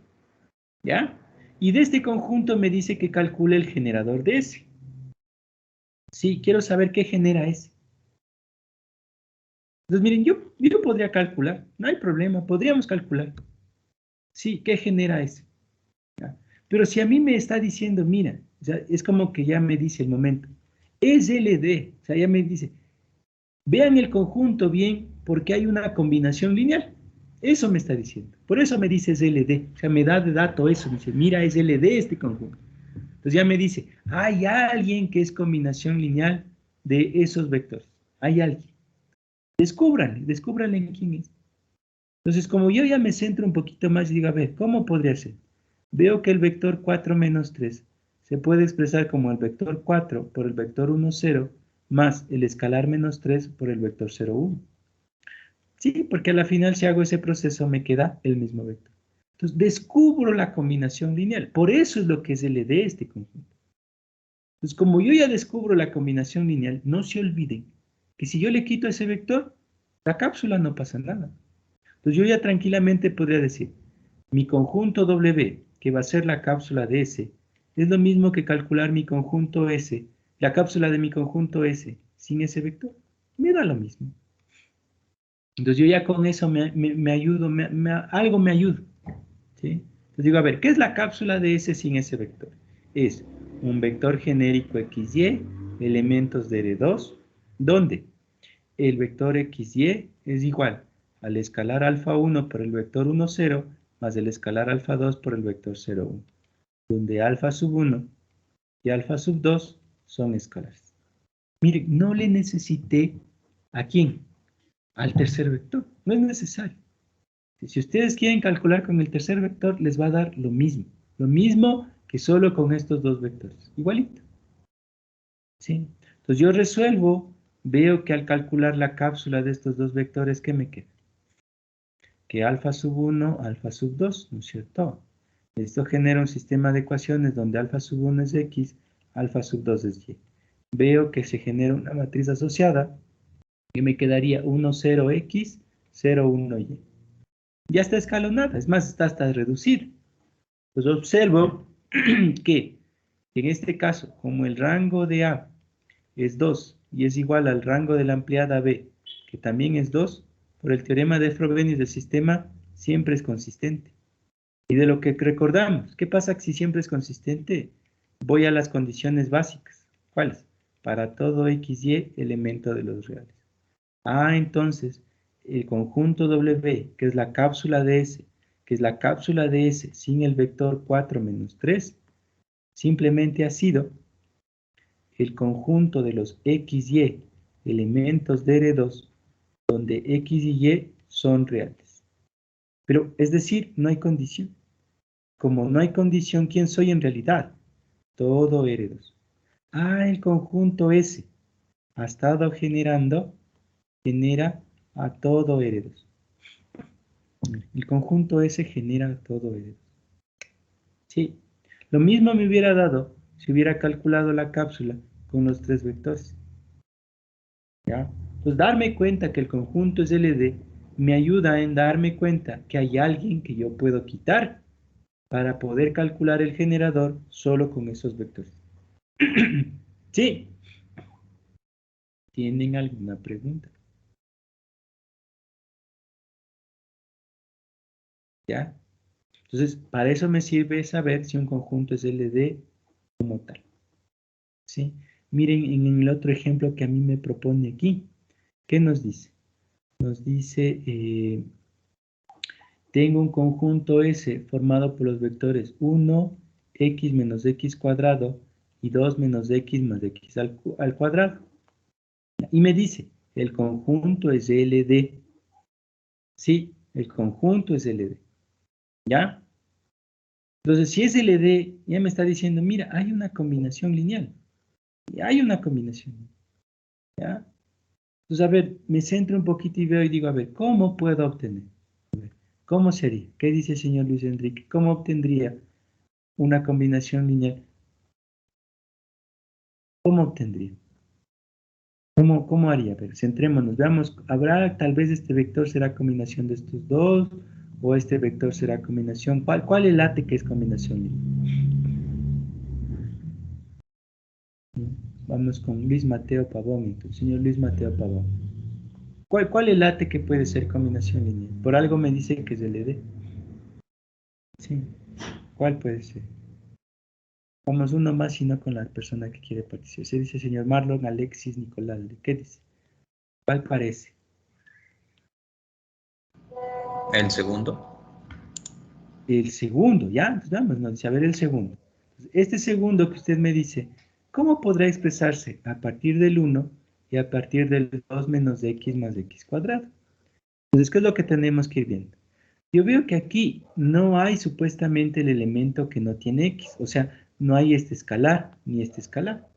¿ya? Y de este conjunto me dice que calcule el generador de S. Sí, quiero saber qué genera S. Entonces, miren, yo podría calcular, no hay problema, podríamos calcular. Sí, ¿qué genera S? ¿Ya? Pero si a mí me está diciendo, mira, o sea, es como que ya me dice el momento, es LD, o sea, ya me dice, vean el conjunto bien porque hay una combinación lineal. Eso me está diciendo. Por eso me dice es LD. O sea, me da de dato eso. Me dice, mira, es LD este conjunto. Entonces ya me dice, hay alguien que es combinación lineal de esos vectores. Hay alguien. Descúbranle en quién es. Entonces, como yo ya me centro un poquito más y digo, a ver, ¿cómo podría ser? Veo que el vector 4 menos 3 se puede expresar como el vector 4 por el vector 1, 0 más el escalar menos 3 por el vector 0, 1. Sí, porque a la final si hago ese proceso me queda el mismo vector. Entonces descubro la combinación lineal. Por eso es lo que es LD este conjunto. Entonces como yo ya descubro la combinación lineal, no se olviden que si yo le quito ese vector, la cápsula no pasa nada. Entonces yo ya tranquilamente podría decir, mi conjunto W, que va a ser la cápsula de S, es lo mismo que calcular mi conjunto S, la cápsula de mi conjunto S, sin ese vector. Me da lo mismo. Entonces yo ya con eso me ayudo, algo me ayuda. ¿Sí? Entonces digo, a ver, ¿qué es la cápsula de S sin ese vector? Es un vector genérico XY, elementos de R2, donde el vector XY es igual al escalar alfa 1 por el vector 1, 0, más el escalar alfa 2 por el vector 0, 1, donde alfa sub 1 y alfa sub 2 son escalares. Miren, no le necesité, ¿a quién? Al tercer vector, no es necesario. Si ustedes quieren calcular con el tercer vector, les va a dar lo mismo que solo con estos dos vectores, igualito. ¿Sí? Entonces yo resuelvo, veo que al calcular la cápsula de estos dos vectores, ¿qué me queda? Que alfa sub 1, alfa sub 2, ¿no es cierto? Esto genera un sistema de ecuaciones donde alfa sub 1 es X, alfa sub 2 es Y. Veo que se genera una matriz asociada que me quedaría 1, 0, X, 0, 1, Y. Ya está escalonada, es más, está hasta reducida. Pues observo que en este caso, como el rango de A es 2 y es igual al rango de la ampliada B, que también es 2, por el teorema de Frobenius del sistema siempre es consistente. Y de lo que recordamos, ¿qué pasa si siempre es consistente? Voy a las condiciones básicas. ¿Cuáles? Para todo XY elemento de los reales. Entonces, el conjunto W, que es la cápsula de S, que es la cápsula de S sin el vector 4 menos 3, simplemente ha sido el conjunto de los XY elementos de R2, donde X y Y son reales. Pero, es decir, no hay condición. Como no hay condición, ¿quién soy en realidad? Todo R2. El conjunto S ha estado genera a todo R2. El conjunto S genera todo R2. Sí, lo mismo me hubiera dado si hubiera calculado la cápsula con los tres vectores. ¿Ya? Pues darme cuenta que el conjunto es LD me ayuda en darme cuenta que hay alguien que yo puedo quitar para poder calcular el generador solo con esos vectores. ¿Sí? ¿Tienen alguna pregunta? ¿Ya? Entonces, para eso me sirve saber si un conjunto es LD como tal. ¿Sí? Miren en el otro ejemplo que a mí me propone aquí. ¿Qué nos dice? Nos dice, tengo un conjunto S formado por los vectores 1, x menos x cuadrado y 2 menos x más x al cuadrado. Y me dice, el conjunto es LD. Sí, el conjunto es LD. ¿Ya? Entonces, si es LD, ya me está diciendo, mira, hay una combinación lineal. Y hay una combinación. ¿Ya? Entonces, a ver, me centro un poquito y veo y digo, a ver, ¿cómo puedo obtener? A ver, ¿cómo sería? ¿Qué dice el señor Luis Enrique? ¿Cómo obtendría una combinación lineal? ¿Cómo obtendría? ¿Cómo haría? Pero centrémonos, veamos, ¿habrá tal vez este vector será combinación de estos dos? ¿O este vector será combinación? ¿Cuál es late que es combinación lineal? Vamos con Luis Mateo Pavón, entonces, señor Luis Mateo Pavón. ¿Cuál es late que puede ser combinación lineal? Por algo me dice que es LD. Sí. ¿Cuál puede ser? Vamos uno más y no con la persona que quiere participar. Se dice señor Marlon Alexis Nicolalde. ¿Qué dice? ¿Cuál parece? El segundo. El segundo, ¿ya? Entonces vamos, nos dice, a ver el segundo. Este segundo que usted me dice, ¿cómo podrá expresarse a partir del 1 y a partir del 2 menos x más x cuadrado? Entonces, ¿qué es lo que tenemos que ir viendo? Yo veo que aquí no hay supuestamente el elemento que no tiene x, o sea, no hay este escalar ni este escalar.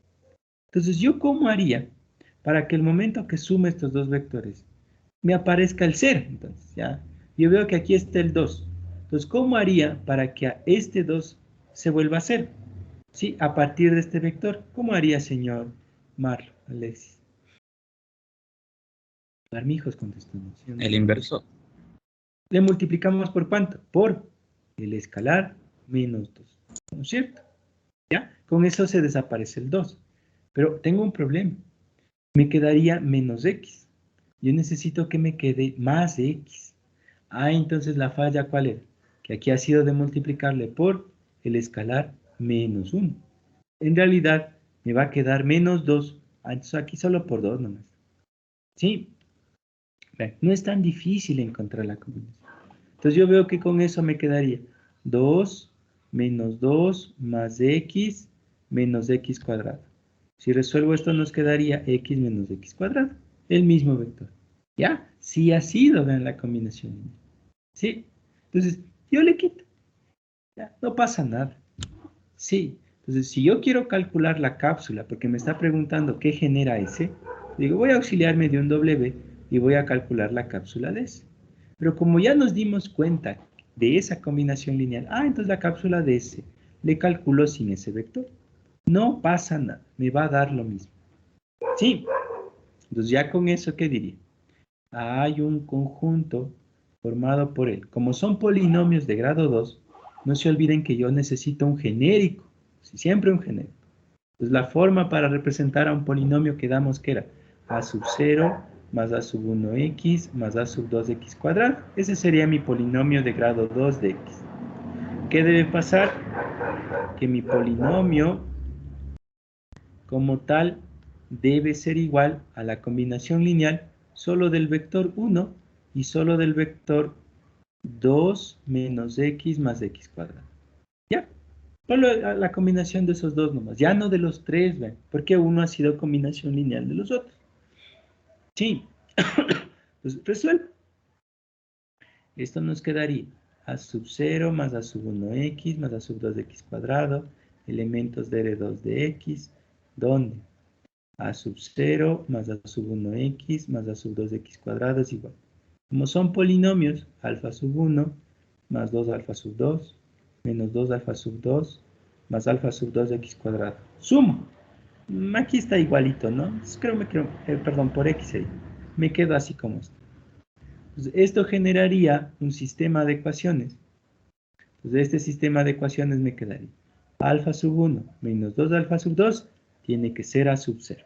Entonces, ¿yo cómo haría para que el momento que sume estos dos vectores me aparezca el 0? Entonces, ya, yo veo que aquí está el 2. Entonces, ¿cómo haría para que a este 2 se vuelva a 0? ¿Sí? A partir de este vector. ¿Cómo haría, señor Marlo, Alexis? Armijos contestamos. ¿Sí o no? El inverso. Le multiplicamos por cuánto? Por el escalar menos 2. ¿No es cierto? ¿Ya? Con eso se desaparece el 2. Pero tengo un problema. Me quedaría menos x. Yo necesito que me quede más x. Ah, entonces la falla, ¿cuál era? Que aquí ha sido de multiplicarle por el escalar menos 1. En realidad, me va a quedar menos 2. Ah, entonces aquí solo por 2 nomás. ¿Sí? No es tan difícil encontrar la combinación. Entonces yo veo que con eso me quedaría 2 menos 2 más x menos x cuadrado. Si resuelvo esto nos quedaría x menos x cuadrado, el mismo vector. ¿Ya? Sí ha sido, vean la combinación. ¿Sí? Entonces, yo le quito. ¿Ya? No pasa nada. Sí. Entonces, si yo quiero calcular la cápsula, porque me está preguntando qué genera S, digo, voy a auxiliarme de un W y voy a calcular la cápsula de S. Pero como ya nos dimos cuenta de esa combinación lineal, entonces la cápsula de S le calculo sin ese vector. No pasa nada, me va a dar lo mismo. Sí, entonces ya con eso, ¿qué diría? Hay un conjunto formado por él. Como son polinomios de grado 2, no se olviden que yo necesito un genérico, siempre un genérico. Entonces la forma para representar a un polinomio que damos que era a sub 0 más a sub 1x más a sub 2x cuadrado. Ese sería mi polinomio de grado 2 de x. ¿Qué debe pasar? Que mi polinomio como tal debe ser igual a la combinación lineal solo del vector 1 y solo del vector 2 menos x más x cuadrado. ¿Ya? Solo la combinación de esos dos nomás, ya no de los tres, ¿ven? Porque uno ha sido combinación lineal de los otros. Sí. Pues resuelvo. Esto nos quedaría a sub 0 más a sub 1x más a sub 2x cuadrado, elementos de R2 de x, donde a sub 0 más a sub 1x más a sub 2x cuadrado es igual. Como son polinomios, alfa sub 1 más 2 alfa sub 2 menos 2 alfa sub 2 más alfa sub 2x cuadrado. Sumo. Aquí está igualito, ¿no? Entonces perdón, por x ahí. Me quedo así como está. Entonces, esto generaría un sistema de ecuaciones. Entonces, este sistema de ecuaciones me quedaría alfa sub 1 menos 2 alfa sub 2 tiene que ser a sub 0.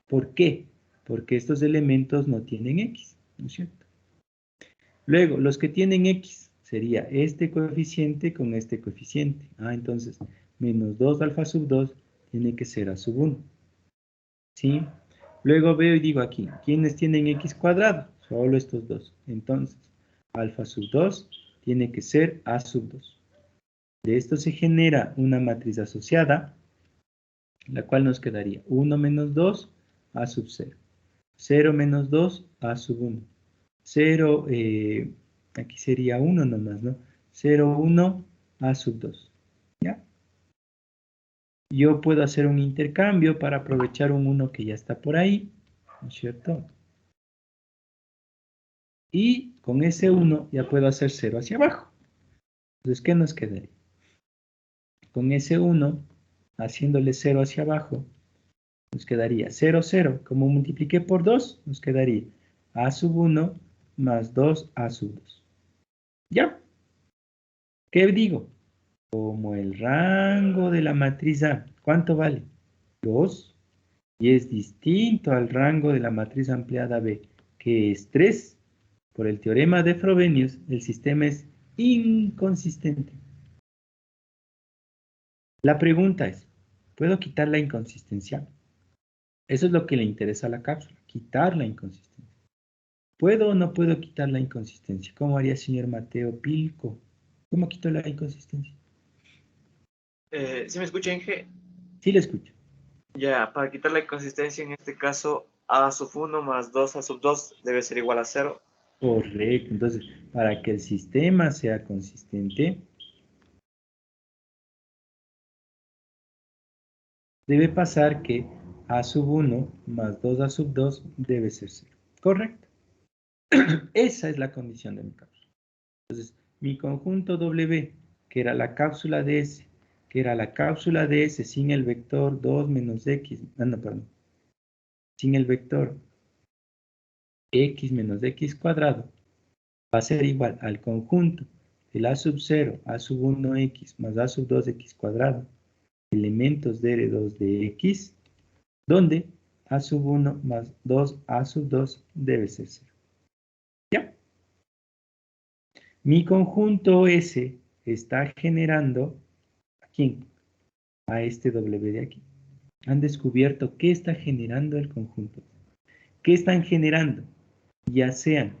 ¿Por qué? Porque estos elementos no tienen x, ¿no es cierto? Luego, los que tienen x sería este coeficiente con este coeficiente. Entonces, menos 2 alfa sub 2 tiene que ser a sub 1. ¿Sí? Luego veo y digo aquí, ¿quiénes tienen x cuadrado? Solo estos dos. Entonces, alfa sub 2 tiene que ser a sub 2. De esto se genera una matriz asociada la cual nos quedaría 1 menos 2 a sub 0. 0 menos 2 a sub 1. 0, aquí sería 1 nomás, ¿no? 0, 1 a sub 2. ¿Ya? Yo puedo hacer un intercambio para aprovechar un 1 que ya está por ahí, ¿no es cierto? Y con ese 1 ya puedo hacer 0 hacia abajo. Entonces, ¿qué nos quedaría? Con ese 1, haciéndole 0 hacia abajo, nos quedaría 0, 0. Como multipliqué por 2, nos quedaría a sub 1 más 2 a sub 2. ¿Ya? ¿Qué digo? Como el rango de la matriz A, ¿cuánto vale? 2. Y es distinto al rango de la matriz ampliada B, que es 3. Por el teorema de Frobenius, el sistema es inconsistente. La pregunta es, ¿puedo quitar la inconsistencia? Eso es lo que le interesa a la cápsula, quitar la inconsistencia. ¿Puedo o no puedo quitar la inconsistencia? ¿Cómo haría el señor Mateo Pilco? ¿Cómo quito la inconsistencia? ¿Sí me escucha, Inge? Sí, le escucho. Ya, para quitar la inconsistencia, en este caso, a sub 1 más 2 a sub 2 debe ser igual a 0. Correcto. Entonces, para que el sistema sea consistente, debe pasar que a sub 1 más 2 a sub 2 debe ser 0. Correcto. Esa es la condición de mi cápsula. Entonces, mi conjunto W, que era la cápsula de S, que era la cápsula de S sin el vector 2 menos X, sin el vector X menos X cuadrado, va a ser igual al conjunto del A sub 0, A sub 1X más A sub 2X cuadrado, elementos de R2 de X, donde A sub 1 más 2A sub 2 debe ser 0. ¿Ya? Mi conjunto S está generando, ¿a quién? A este W de aquí. Han descubierto qué está generando el conjunto. ¿Qué están generando? Ya sean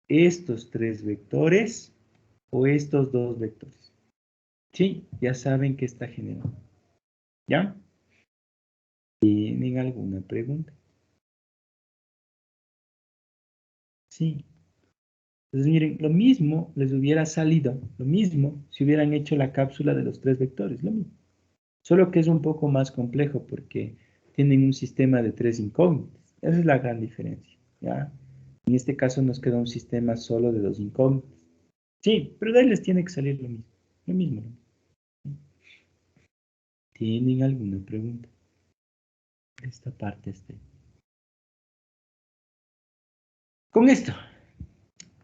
estos 3 vectores o estos 2 vectores. Sí, ya saben qué está generando. ¿Ya? ¿Tienen alguna pregunta? Sí. Entonces, miren, lo mismo les hubiera salido, lo mismo si hubieran hecho la cápsula de los 3 vectores, lo mismo. Solo que es un poco más complejo porque tienen un sistema de 3 incógnitas. Esa es la gran diferencia, ¿ya? En este caso nos queda un sistema solo de 2 incógnitas. Sí, pero de ahí les tiene que salir lo mismo. Lo mismo. ¿Tienen alguna pregunta? Esta parte está. Con esto,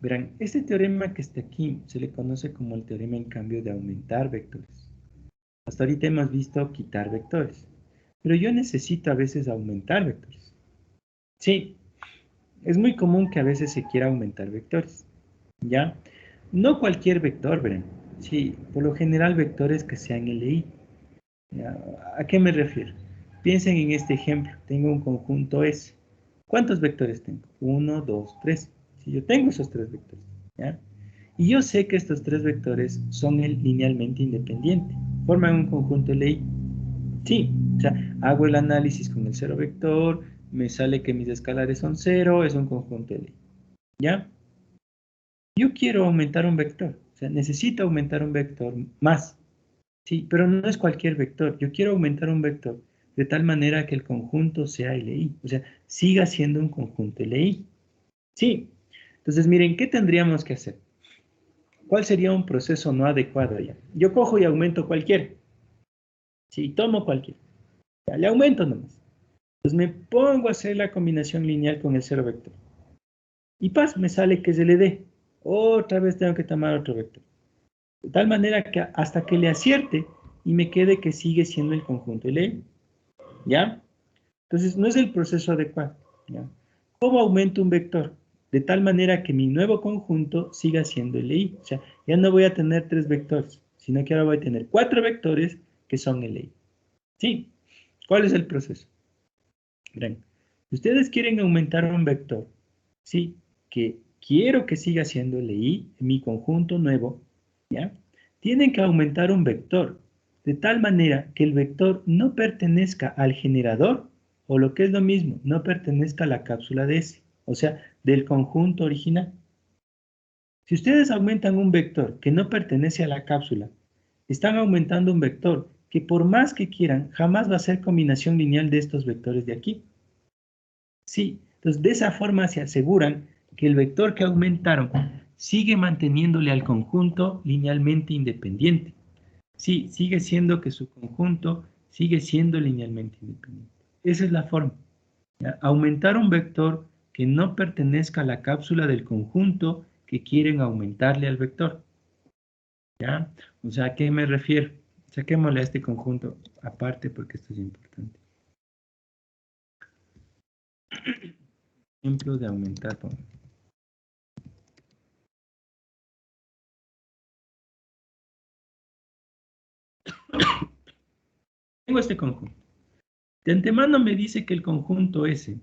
verán, este teorema que está aquí se le conoce como el teorema en cambio de aumentar vectores. Hasta ahorita hemos visto quitar vectores, pero yo necesito a veces aumentar vectores. Sí, es muy común que a veces se quiera aumentar vectores, ¿ya? No cualquier vector, verán. Sí, por lo general vectores que sean LI. ¿Ya? ¿A qué me refiero? Piensen en este ejemplo. Tengo un conjunto S. ¿Cuántos vectores tengo? 1, 2, 3. Si yo tengo esos 3 vectores, ¿ya? Y yo sé que estos 3 vectores son linealmente independientes. Forman un conjunto LI. Sí, o sea, hago el análisis con el 0 vector, me sale que mis escalares son 0, es un conjunto LI. ¿Ya? Yo quiero aumentar un vector. O sea, necesito aumentar un vector más. Sí, pero no es cualquier vector. Yo quiero aumentar un vector de tal manera que el conjunto sea LI. O sea, siga siendo un conjunto LI. Sí. Entonces, miren, ¿qué tendríamos que hacer? ¿Cuál sería un proceso no adecuado ya? Yo cojo y aumento cualquiera. Sí, tomo cualquiera. Ya, le aumento nomás. Entonces me pongo a hacer la combinación lineal con el 0 vector. Y me sale que es LD. Otra vez tengo que tomar otro vector. De tal manera que hasta que le acierte y me quede que sigue siendo el conjunto LI. ¿Ya? Entonces, no es el proceso adecuado. ¿Ya? ¿Cómo aumento un vector? De tal manera que mi nuevo conjunto siga siendo LI. O sea, ya no voy a tener 3 vectores, sino que ahora voy a tener 4 vectores que son LI. ¿Sí? ¿Cuál es el proceso? Miren, ustedes quieren aumentar un vector, ¿sí? Que quiero que siga siendo LI en mi conjunto nuevo, ¿ya? Tienen que aumentar un vector de tal manera que el vector no pertenezca al generador, o lo que es lo mismo, no pertenezca a la cápsula de S, o sea, del conjunto original. Si ustedes aumentan un vector que no pertenece a la cápsula, están aumentando un vector que por más que quieran, jamás va a ser combinación lineal de estos vectores de aquí. Sí, entonces de esa forma se aseguran que el vector que aumentaron sigue manteniéndole al conjunto linealmente independiente. Sí, sigue siendo que su conjunto sigue siendo linealmente independiente. Esa es la forma. ¿Ya? Aumentar un vector que no pertenezca a la cápsula del conjunto que quieren aumentarle al vector. ¿Ya? O sea, ¿a qué me refiero? Saquémosle a este conjunto aparte porque esto es importante. Ejemplo de aumentar. Tengo este conjunto. De antemano me dice que el conjunto S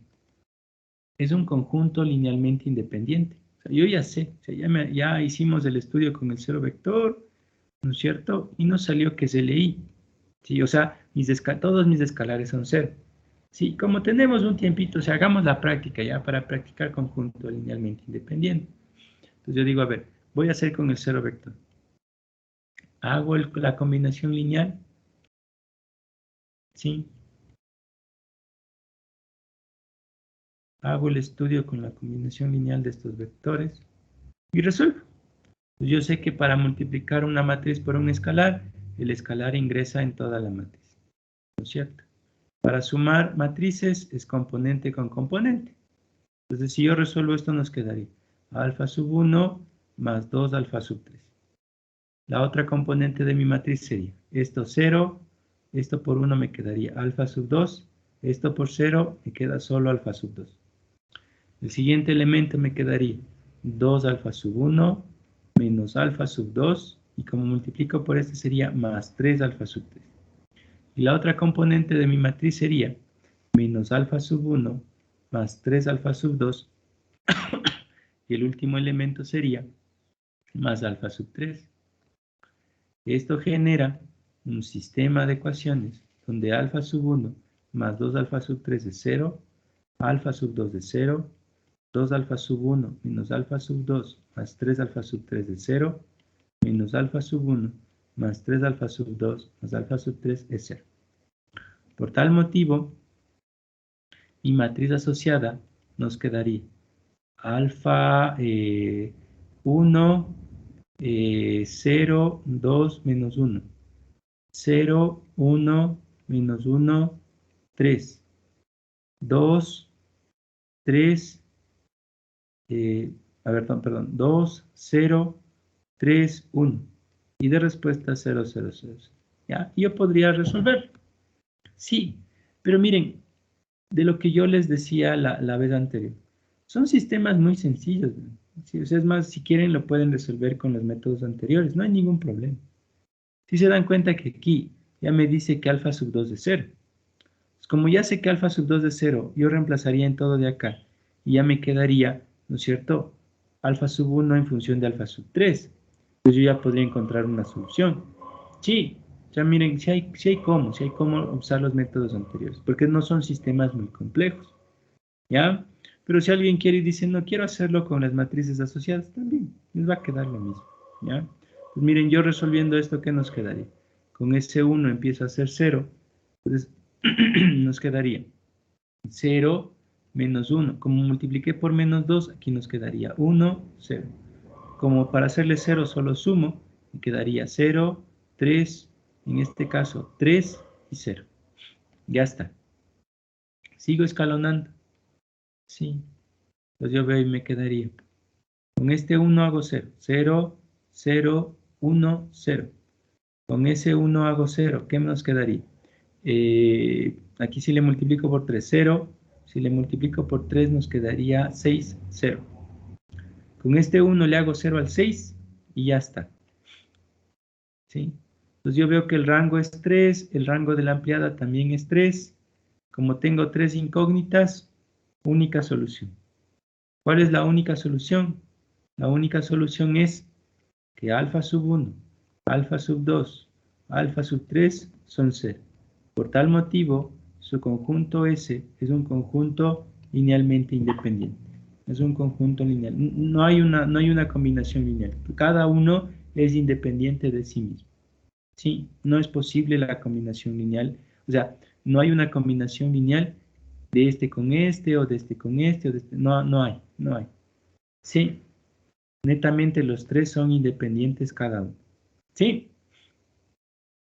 es un conjunto linealmente independiente. O sea, yo ya sé, o sea, ya hicimos el estudio con el cero vector, ¿no es cierto? Y nos salió que es LI. ¿Sí? O sea, todos mis escalares son cero. Sí, como tenemos un tiempito, o sea, hagamos la práctica ya para practicar conjunto linealmente independiente. Entonces yo digo, a ver, voy a hacer con el cero vector. Hago la combinación lineal. ¿Sí? Hago el estudio con la combinación lineal de estos vectores y resuelvo. Pues yo sé que para multiplicar una matriz por un escalar, el escalar ingresa en toda la matriz, ¿no es cierto? Para sumar matrices es componente con componente. Entonces, si yo resuelvo esto, nos quedaría alfa sub 1 más 2 alfa sub 3. La otra componente de mi matriz sería esto 0, esto por 1 me quedaría alfa sub 2, esto por 0 me queda solo alfa sub 2. El siguiente elemento me quedaría 2 alfa sub 1 menos alfa sub 2, y como multiplico por este sería más 3 alfa sub 3. Y la otra componente de mi matriz sería menos alfa sub 1 más 3 alfa sub 2, y el último elemento sería más alfa sub 3. Esto genera un sistema de ecuaciones donde alfa sub 1 más 2 alfa sub 3 es 0, alfa sub 2 es 0, 2 alfa sub 1 menos alfa sub 2 más 3 alfa sub 3 es 0, menos alfa sub 1 más 3 alfa sub 2 más alfa sub 3 es 0. Por tal motivo, mi matriz asociada nos quedaría alfa 1, 0, 2, menos 1. 0, 1, menos 1, 3. 2, 3, perdón, 2, 0, 3, 1. Y de respuesta 0, 0, 0. ¿Ya? Yo podría resolver. Sí, pero miren, de lo que yo les decía la vez anterior, son sistemas muy sencillos. ¿Sí? O sea, es más, si quieren lo pueden resolver con los métodos anteriores, no hay ningún problema. Si se dan cuenta que aquí ya me dice que alfa sub 2 es 0. Pues como ya sé que alfa sub 2 es 0, yo reemplazaría en todo de acá y ya me quedaría, ¿no es cierto?, alfa sub 1 en función de alfa sub 3. Pues yo ya podría encontrar una solución. Sí, ya miren, si hay cómo usar los métodos anteriores, porque no son sistemas muy complejos, ¿ya? Pero si alguien quiere y dice, no quiero hacerlo con las matrices asociadas, también les va a quedar lo mismo, ¿ya? Pues miren, yo resolviendo esto, ¿qué nos quedaría? Con S1 empieza a ser 0, entonces nos quedaría 0 menos 1. Como multipliqué por menos 2, aquí nos quedaría 1, 0. Como para hacerle 0 solo sumo, me quedaría 0, 3, en este caso 3 y 0. Ya está. Sigo escalonando. Sí. Entonces yo veo y me quedaría. Con este 1 hago 0. 0, 0, 1, 0. Con ese 1 hago 0. ¿Qué nos quedaría? Aquí si le multiplico por 3, 0. Si le multiplico por 3 nos quedaría 6, 0. Con este 1 le hago 0 al 6 y ya está. ¿Sí? Entonces yo veo que el rango es 3, el rango de la ampliada también es 3. Como tengo 3 incógnitas, única solución. ¿Cuál es la única solución? La única solución es que alfa sub 1, alfa sub 2, alfa sub 3 son 0. Por tal motivo, su conjunto S es un conjunto linealmente independiente. Es un conjunto lineal. No hay una combinación lineal. Cada uno es independiente de sí mismo. ¿Sí? No es posible la combinación lineal. O sea, no hay una combinación lineal de este con este, o de este con este, o de este. No hay. Sí. Netamente los tres son independientes cada uno. ¿Sí?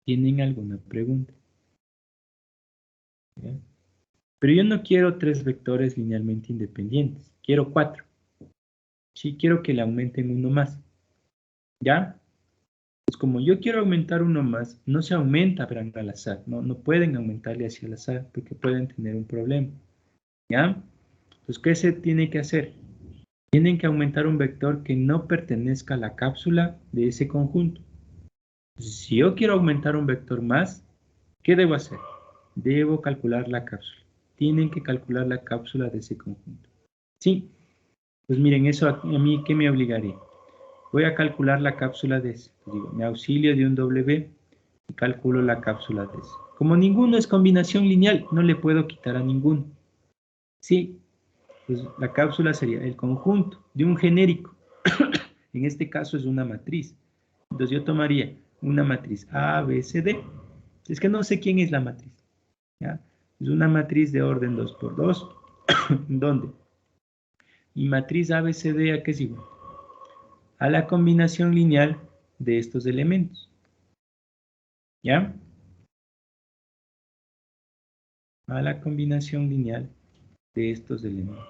¿Tienen alguna pregunta? ¿Ya? Pero yo no quiero 3 vectores linealmente independientes. Quiero 4. Sí, quiero que le aumenten uno más. ¿Ya? Pues como yo quiero aumentar uno más, no se aumenta, verán, al azar. No pueden aumentarle hacia el azar porque pueden tener un problema. ¿Ya? Entonces, ¿qué se tiene que hacer? Tienen que aumentar un vector que no pertenezca a la cápsula de ese conjunto. Entonces, si yo quiero aumentar un vector más, ¿qué debo hacer? Debo calcular la cápsula. Tienen que calcular la cápsula de ese conjunto. ¿Sí? Pues miren, eso a mí, ¿qué me obligaría? Voy a calcular la cápsula de S. Pues digo, me auxilio de un W y calculo la cápsula de S. Como ninguno es combinación lineal, no le puedo quitar a ninguno. Sí, pues la cápsula sería el conjunto de un genérico. En este caso es una matriz. Entonces yo tomaría una matriz A, B, C, D. Es que no sé quién es la matriz. ¿Ya? Es una matriz de orden 2 por 2, ¿dónde? Y matriz ABCD, ¿a qué es igual? A la combinación lineal de estos elementos. ¿Ya? A la combinación lineal de estos elementos.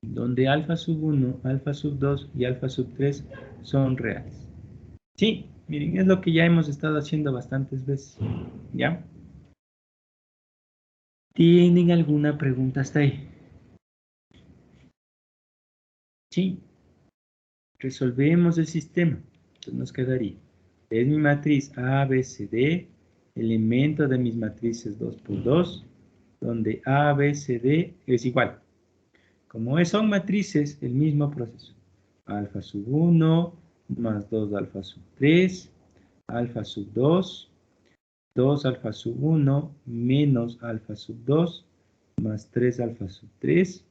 Donde alfa sub 1, alfa sub 2 y alfa sub 3 son reales. Sí, miren, es lo que ya hemos estado haciendo bastantes veces. ¿Ya? ¿Tienen alguna pregunta hasta ahí? Sí. Resolvemos el sistema. Entonces nos quedaría. Es mi matriz A, B, C, D, elemento de mis matrices 2 por 2, donde A, B, C, D es igual. Como son matrices, el mismo proceso. Alfa sub 1 más 2 alfa sub 3, alfa sub 2, 2 alfa sub 1 menos alfa sub 2 más 3 alfa sub 3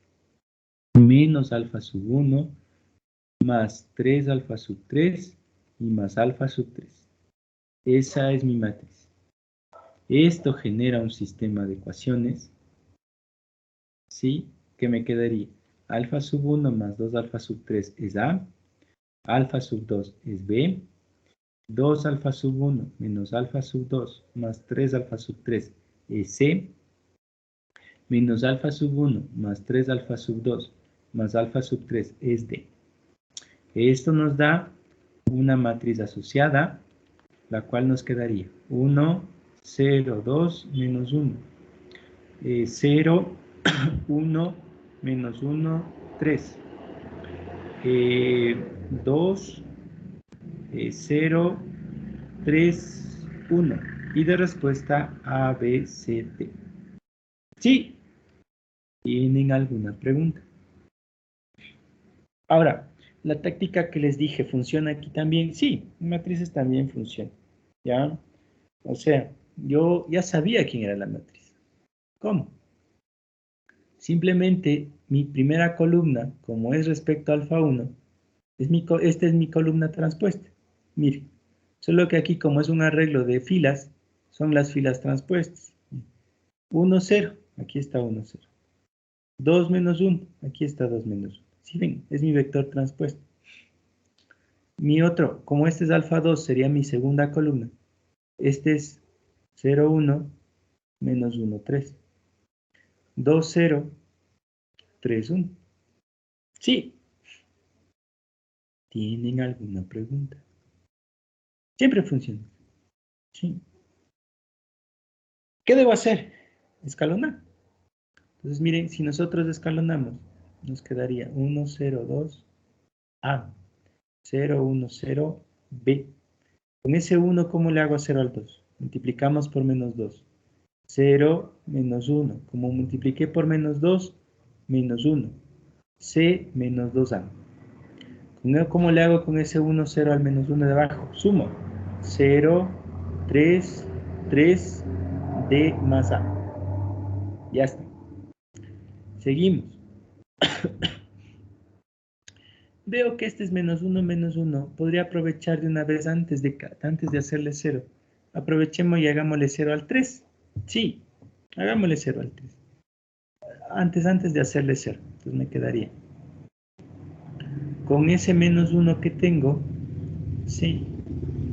menos alfa sub 1 más 3 alfa sub 3 y más alfa sub 3. Esa es mi matriz. Esto genera un sistema de ecuaciones, ¿sí? Que me quedaría alfa sub 1 más 2 alfa sub 3 es A, alfa sub 2 es B, 2 alfa sub 1 menos alfa sub 2 más 3 alfa sub 3 es C, menos alfa sub 1 más 3 alfa sub 2 más alfa sub 3 es D. Esto nos da una matriz asociada, la cual nos quedaría 1, 0, 2, menos 1. 0, 1, menos 1, 3. 2, 0, 3, 1. Y de respuesta A, B, C, D. ¿Sí? ¿Tienen alguna pregunta? Ahora, la táctica que les dije, ¿funciona aquí también? Sí, en matrices también funciona. ¿Ya? O sea, yo ya sabía quién era la matriz. ¿Cómo? Simplemente mi primera columna, como es respecto a alfa 1, esta es mi columna transpuesta. Mire, solo que aquí como es un arreglo de filas, son las filas transpuestas. 1, 0, aquí está 1, 0. 2 menos 1, aquí está 2 menos 1. ¿Sí ven? Es mi vector transpuesto. Mi otro, como este es alfa 2, sería mi segunda columna. Este es 0, 1, menos 1, 3. 2, 0, 3, 1. Sí. ¿Tienen alguna pregunta? Siempre funciona. Sí. ¿Qué debo hacer? Escalonar. Entonces, miren, si nosotros escalonamos, nos quedaría 1, 0, 2, A. 0, 1, 0, B. Con ese 1, ¿cómo le hago a 0 al 2? Multiplicamos por menos 2. 0, menos 1. Como multipliqué por menos 2, menos 1. C menos 2A. ¿Cómo le hago con ese 1, 0 al menos 1 de abajo? Sumo. 0, 3, 3, D más A. Ya está. Seguimos. Veo que este es menos 1. Podría aprovechar de una vez antes de hacerle 0. Aprovechemos y hagámosle 0 al 3. Sí, hagámosle 0 al 3. Antes de hacerle 0. Entonces me quedaría. Con ese menos 1 que tengo, sí.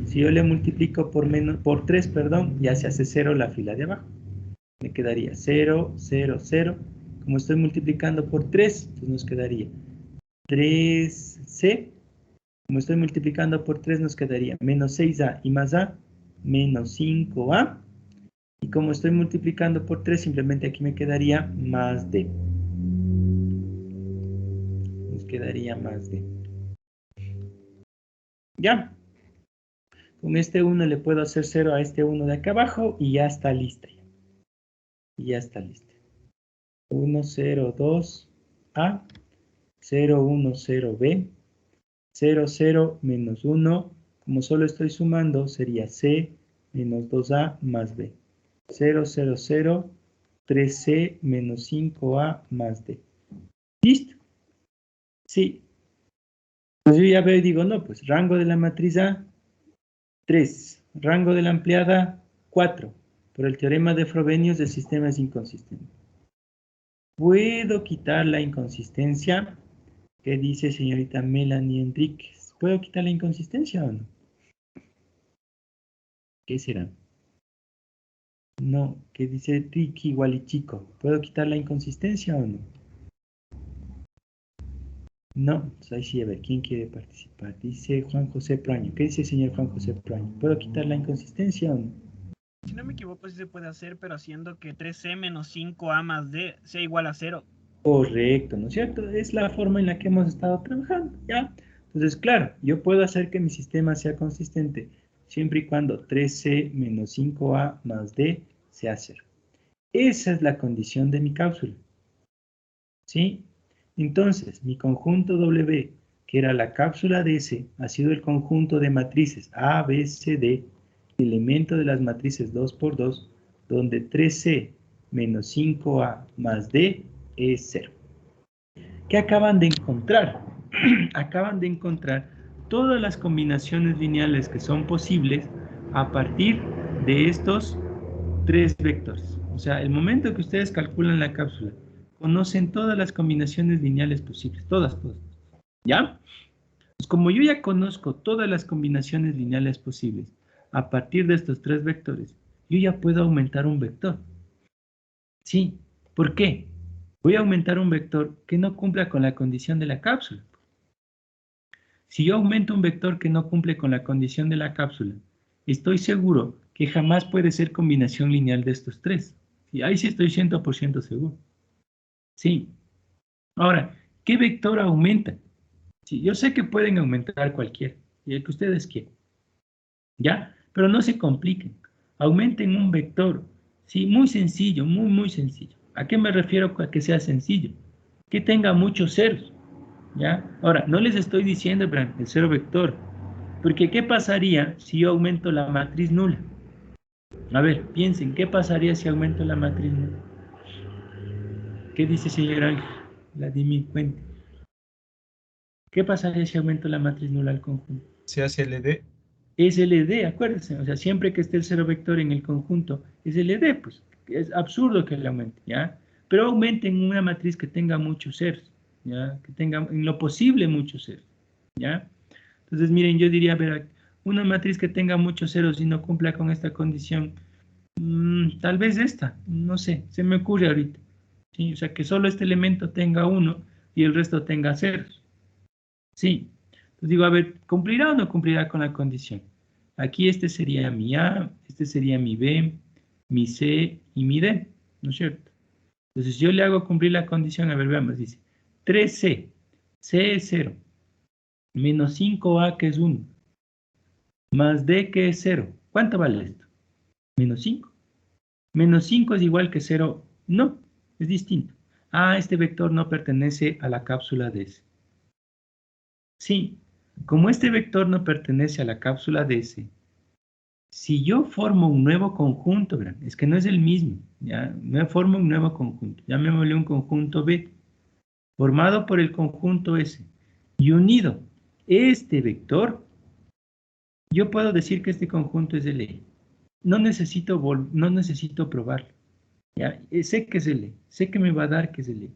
Si yo le multiplico por 3, perdón, ya se hace 0 la fila de abajo. Me quedaría 0, 0, 0. Como estoy multiplicando por 3, entonces nos quedaría 3C. Como estoy multiplicando por 3, nos quedaría menos 6A y más A, menos 5A. Y como estoy multiplicando por 3, simplemente aquí me quedaría más D. Nos quedaría más D. ¿Ya? Con este 1 le puedo hacer 0 a este 1 de acá abajo y ya está lista. Y ya está lista. 1, 0, 2, A, 0, 1, 0, B, 0, 0, menos 1. Como solo estoy sumando, sería C menos 2A más B. 0, 0, 0, 3C menos 5A más D. ¿Listo? Sí. Pues yo ya veo y digo, no, pues rango de la matriz A, 3. Rango de la ampliada, 4. Por el teorema de Frobenius, el sistema es inconsistente. ¿Puedo quitar la inconsistencia? ¿Qué dice señorita Melanie Enríquez? ¿Puedo quitar la inconsistencia o no? ¿Qué será? No, ¿qué dice Ricky igual y chico? ¿Puedo quitar la inconsistencia o no? No, pues ahí sí, a ver, ¿quién quiere participar? Dice Juan José Praño. ¿Qué dice el señor Juan José Praño? ¿Puedo quitar la inconsistencia o no? Si no me equivoco, sí se puede hacer, pero haciendo que 3C menos 5A más D sea igual a 0. Correcto, ¿no es cierto? Es la forma en la que hemos estado trabajando, ¿ya? Entonces, claro, yo puedo hacer que mi sistema sea consistente siempre y cuando 3C menos 5A más D sea 0. Esa es la condición de mi cápsula, ¿sí? Entonces, mi conjunto W, que era la cápsula de S, ha sido el conjunto de matrices A, B, C, D, elemento de las matrices 2 por 2, donde 3C menos 5A más D es 0. ¿Qué acaban de encontrar? Acaban de encontrar todas las combinaciones lineales que son posibles a partir de estos 3 vectores. O sea, el momento que ustedes calculan la cápsula, conocen todas las combinaciones lineales posibles, todas. ¿Ya? Pues como yo ya conozco todas las combinaciones lineales posibles a partir de estos 3 vectores, yo ya puedo aumentar un vector. ¿Sí? ¿Por qué? Voy a aumentar un vector que no cumpla con la condición de la cápsula. Si yo aumento un vector que no cumple con la condición de la cápsula, estoy seguro que jamás puede ser combinación lineal de estos 3. ¿Sí? Ahí sí estoy 100% seguro. Sí. Ahora, ¿qué vector aumenta? Sí, yo sé que pueden aumentar cualquiera, y el que ustedes quieran. ¿Ya? Pero no se compliquen. Aumenten un vector. Sí, muy sencillo, muy sencillo. ¿A qué me refiero a que sea sencillo? Que tenga muchos ceros. ¿Ya? Ahora, no les estoy diciendo el cero vector, porque ¿qué pasaría si yo aumento la matriz nula? A ver, piensen, ¿qué pasaría si aumento la matriz nula? ¿Qué dice señor Ángel? Vladimir, cuente. ¿Qué pasaría si aumento la matriz nula al conjunto? Se hace LD. Es LD, acuérdense, o sea, siempre que esté el cero vector en el conjunto, es LD, pues, es absurdo que le aumente, ¿ya? Pero aumenten una matriz que tenga muchos ceros, ¿ya? Que tenga en lo posible muchos ceros, ¿ya? Entonces, miren, yo diría, a ver, una matriz que tenga muchos ceros y no cumpla con esta condición, tal vez esta, no sé, se me ocurre ahorita, ¿sí? O sea, que solo este elemento tenga 1 y el resto tenga ceros, ¿sí? Entonces digo, a ver, ¿cumplirá o no cumplirá con la condición? Aquí este sería mi A, este sería mi B, mi C y mi D, ¿no es cierto? Entonces yo le hago cumplir la condición, a ver, veamos, dice 3C, C es 0, menos 5A que es 1, más D que es 0. ¿Cuánto vale esto? Menos 5. Menos 5 es igual que 0. No, es distinto. Ah, este vector no pertenece a la cápsula de S. Sí, como este vector no pertenece a la cápsula de S, si yo formo un nuevo conjunto, verán, es que no es el mismo, ya, no formo un nuevo conjunto, llamémosle un conjunto B, formado por el conjunto S, y unido este vector, yo puedo decir que este conjunto es L. No necesito probarlo, ¿ya? Sé que es L, sé que me va a dar que es L,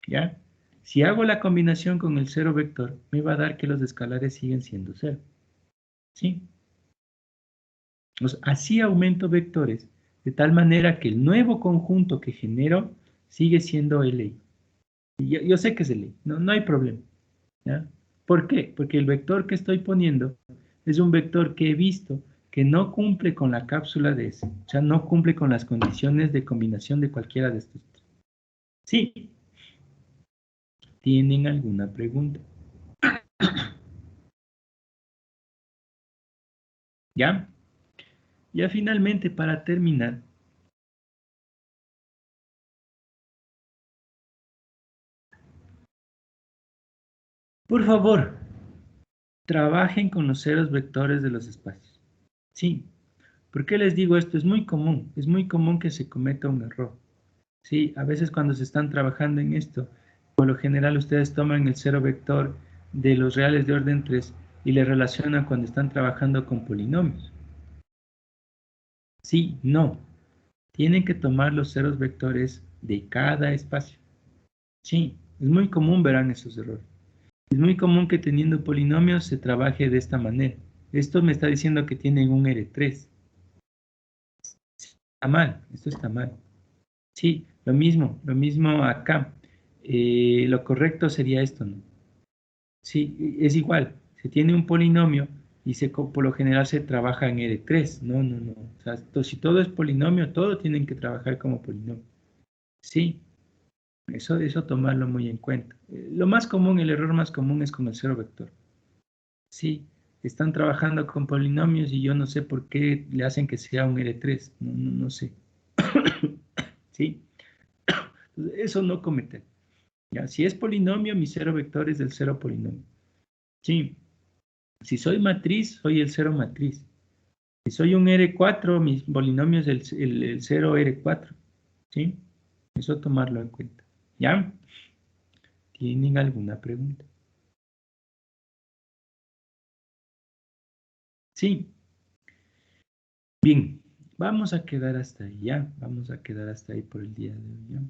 ¿ya? Si hago la combinación con el cero vector, me va a dar que los escalares siguen siendo cero, ¿sí? Así aumento vectores, de tal manera que el nuevo conjunto que genero sigue siendo L. Yo sé que es L, no hay problema, ¿ya? ¿Por qué? Porque el vector que estoy poniendo es un vector que he visto que no cumple con la cápsula de S, o sea, no cumple con las condiciones de combinación de cualquiera de estos tres. Sí. ¿Tienen alguna pregunta? ¿Ya? Ya finalmente, para terminar, por favor, trabajen con los ceros vectores de los espacios. Sí. ¿Por qué les digo esto? Es muy común que se cometa un error. Sí, a veces cuando se están trabajando en esto, por lo general ustedes toman el cero vector de los reales de orden 3 y le relacionan cuando están trabajando con polinomios. Sí, no. Tienen que tomar los ceros vectores de cada espacio. Sí, es muy común, verán esos errores. Es muy común que teniendo polinomios se trabaje de esta manera. Esto me está diciendo que tienen un R3. Está mal, esto está mal. Sí, lo mismo acá. Lo correcto sería esto, ¿no? Sí, es igual. Se tiene un polinomio y por lo general se trabaja en R3. No. O sea, si todo es polinomio, todo tienen que trabajar como polinomio. Sí, eso tomarlo muy en cuenta. Lo más común, el error más común es con el cero vector. Sí, están trabajando con polinomios y yo no sé por qué le hacen que sea un R3. No sé. Sí, eso no cometer. Ya, si es polinomio, mi cero vector es del cero polinomio. Sí. Si soy matriz, soy el cero matriz. Si soy un R4, mi polinomio es el 0 R4. ¿Sí? Eso tomarlo en cuenta. ¿Ya? ¿Tienen alguna pregunta? Sí. Bien. Vamos a quedar hasta ahí, ¿ya? Vamos a quedar hasta ahí por el día de hoy, ¿ya?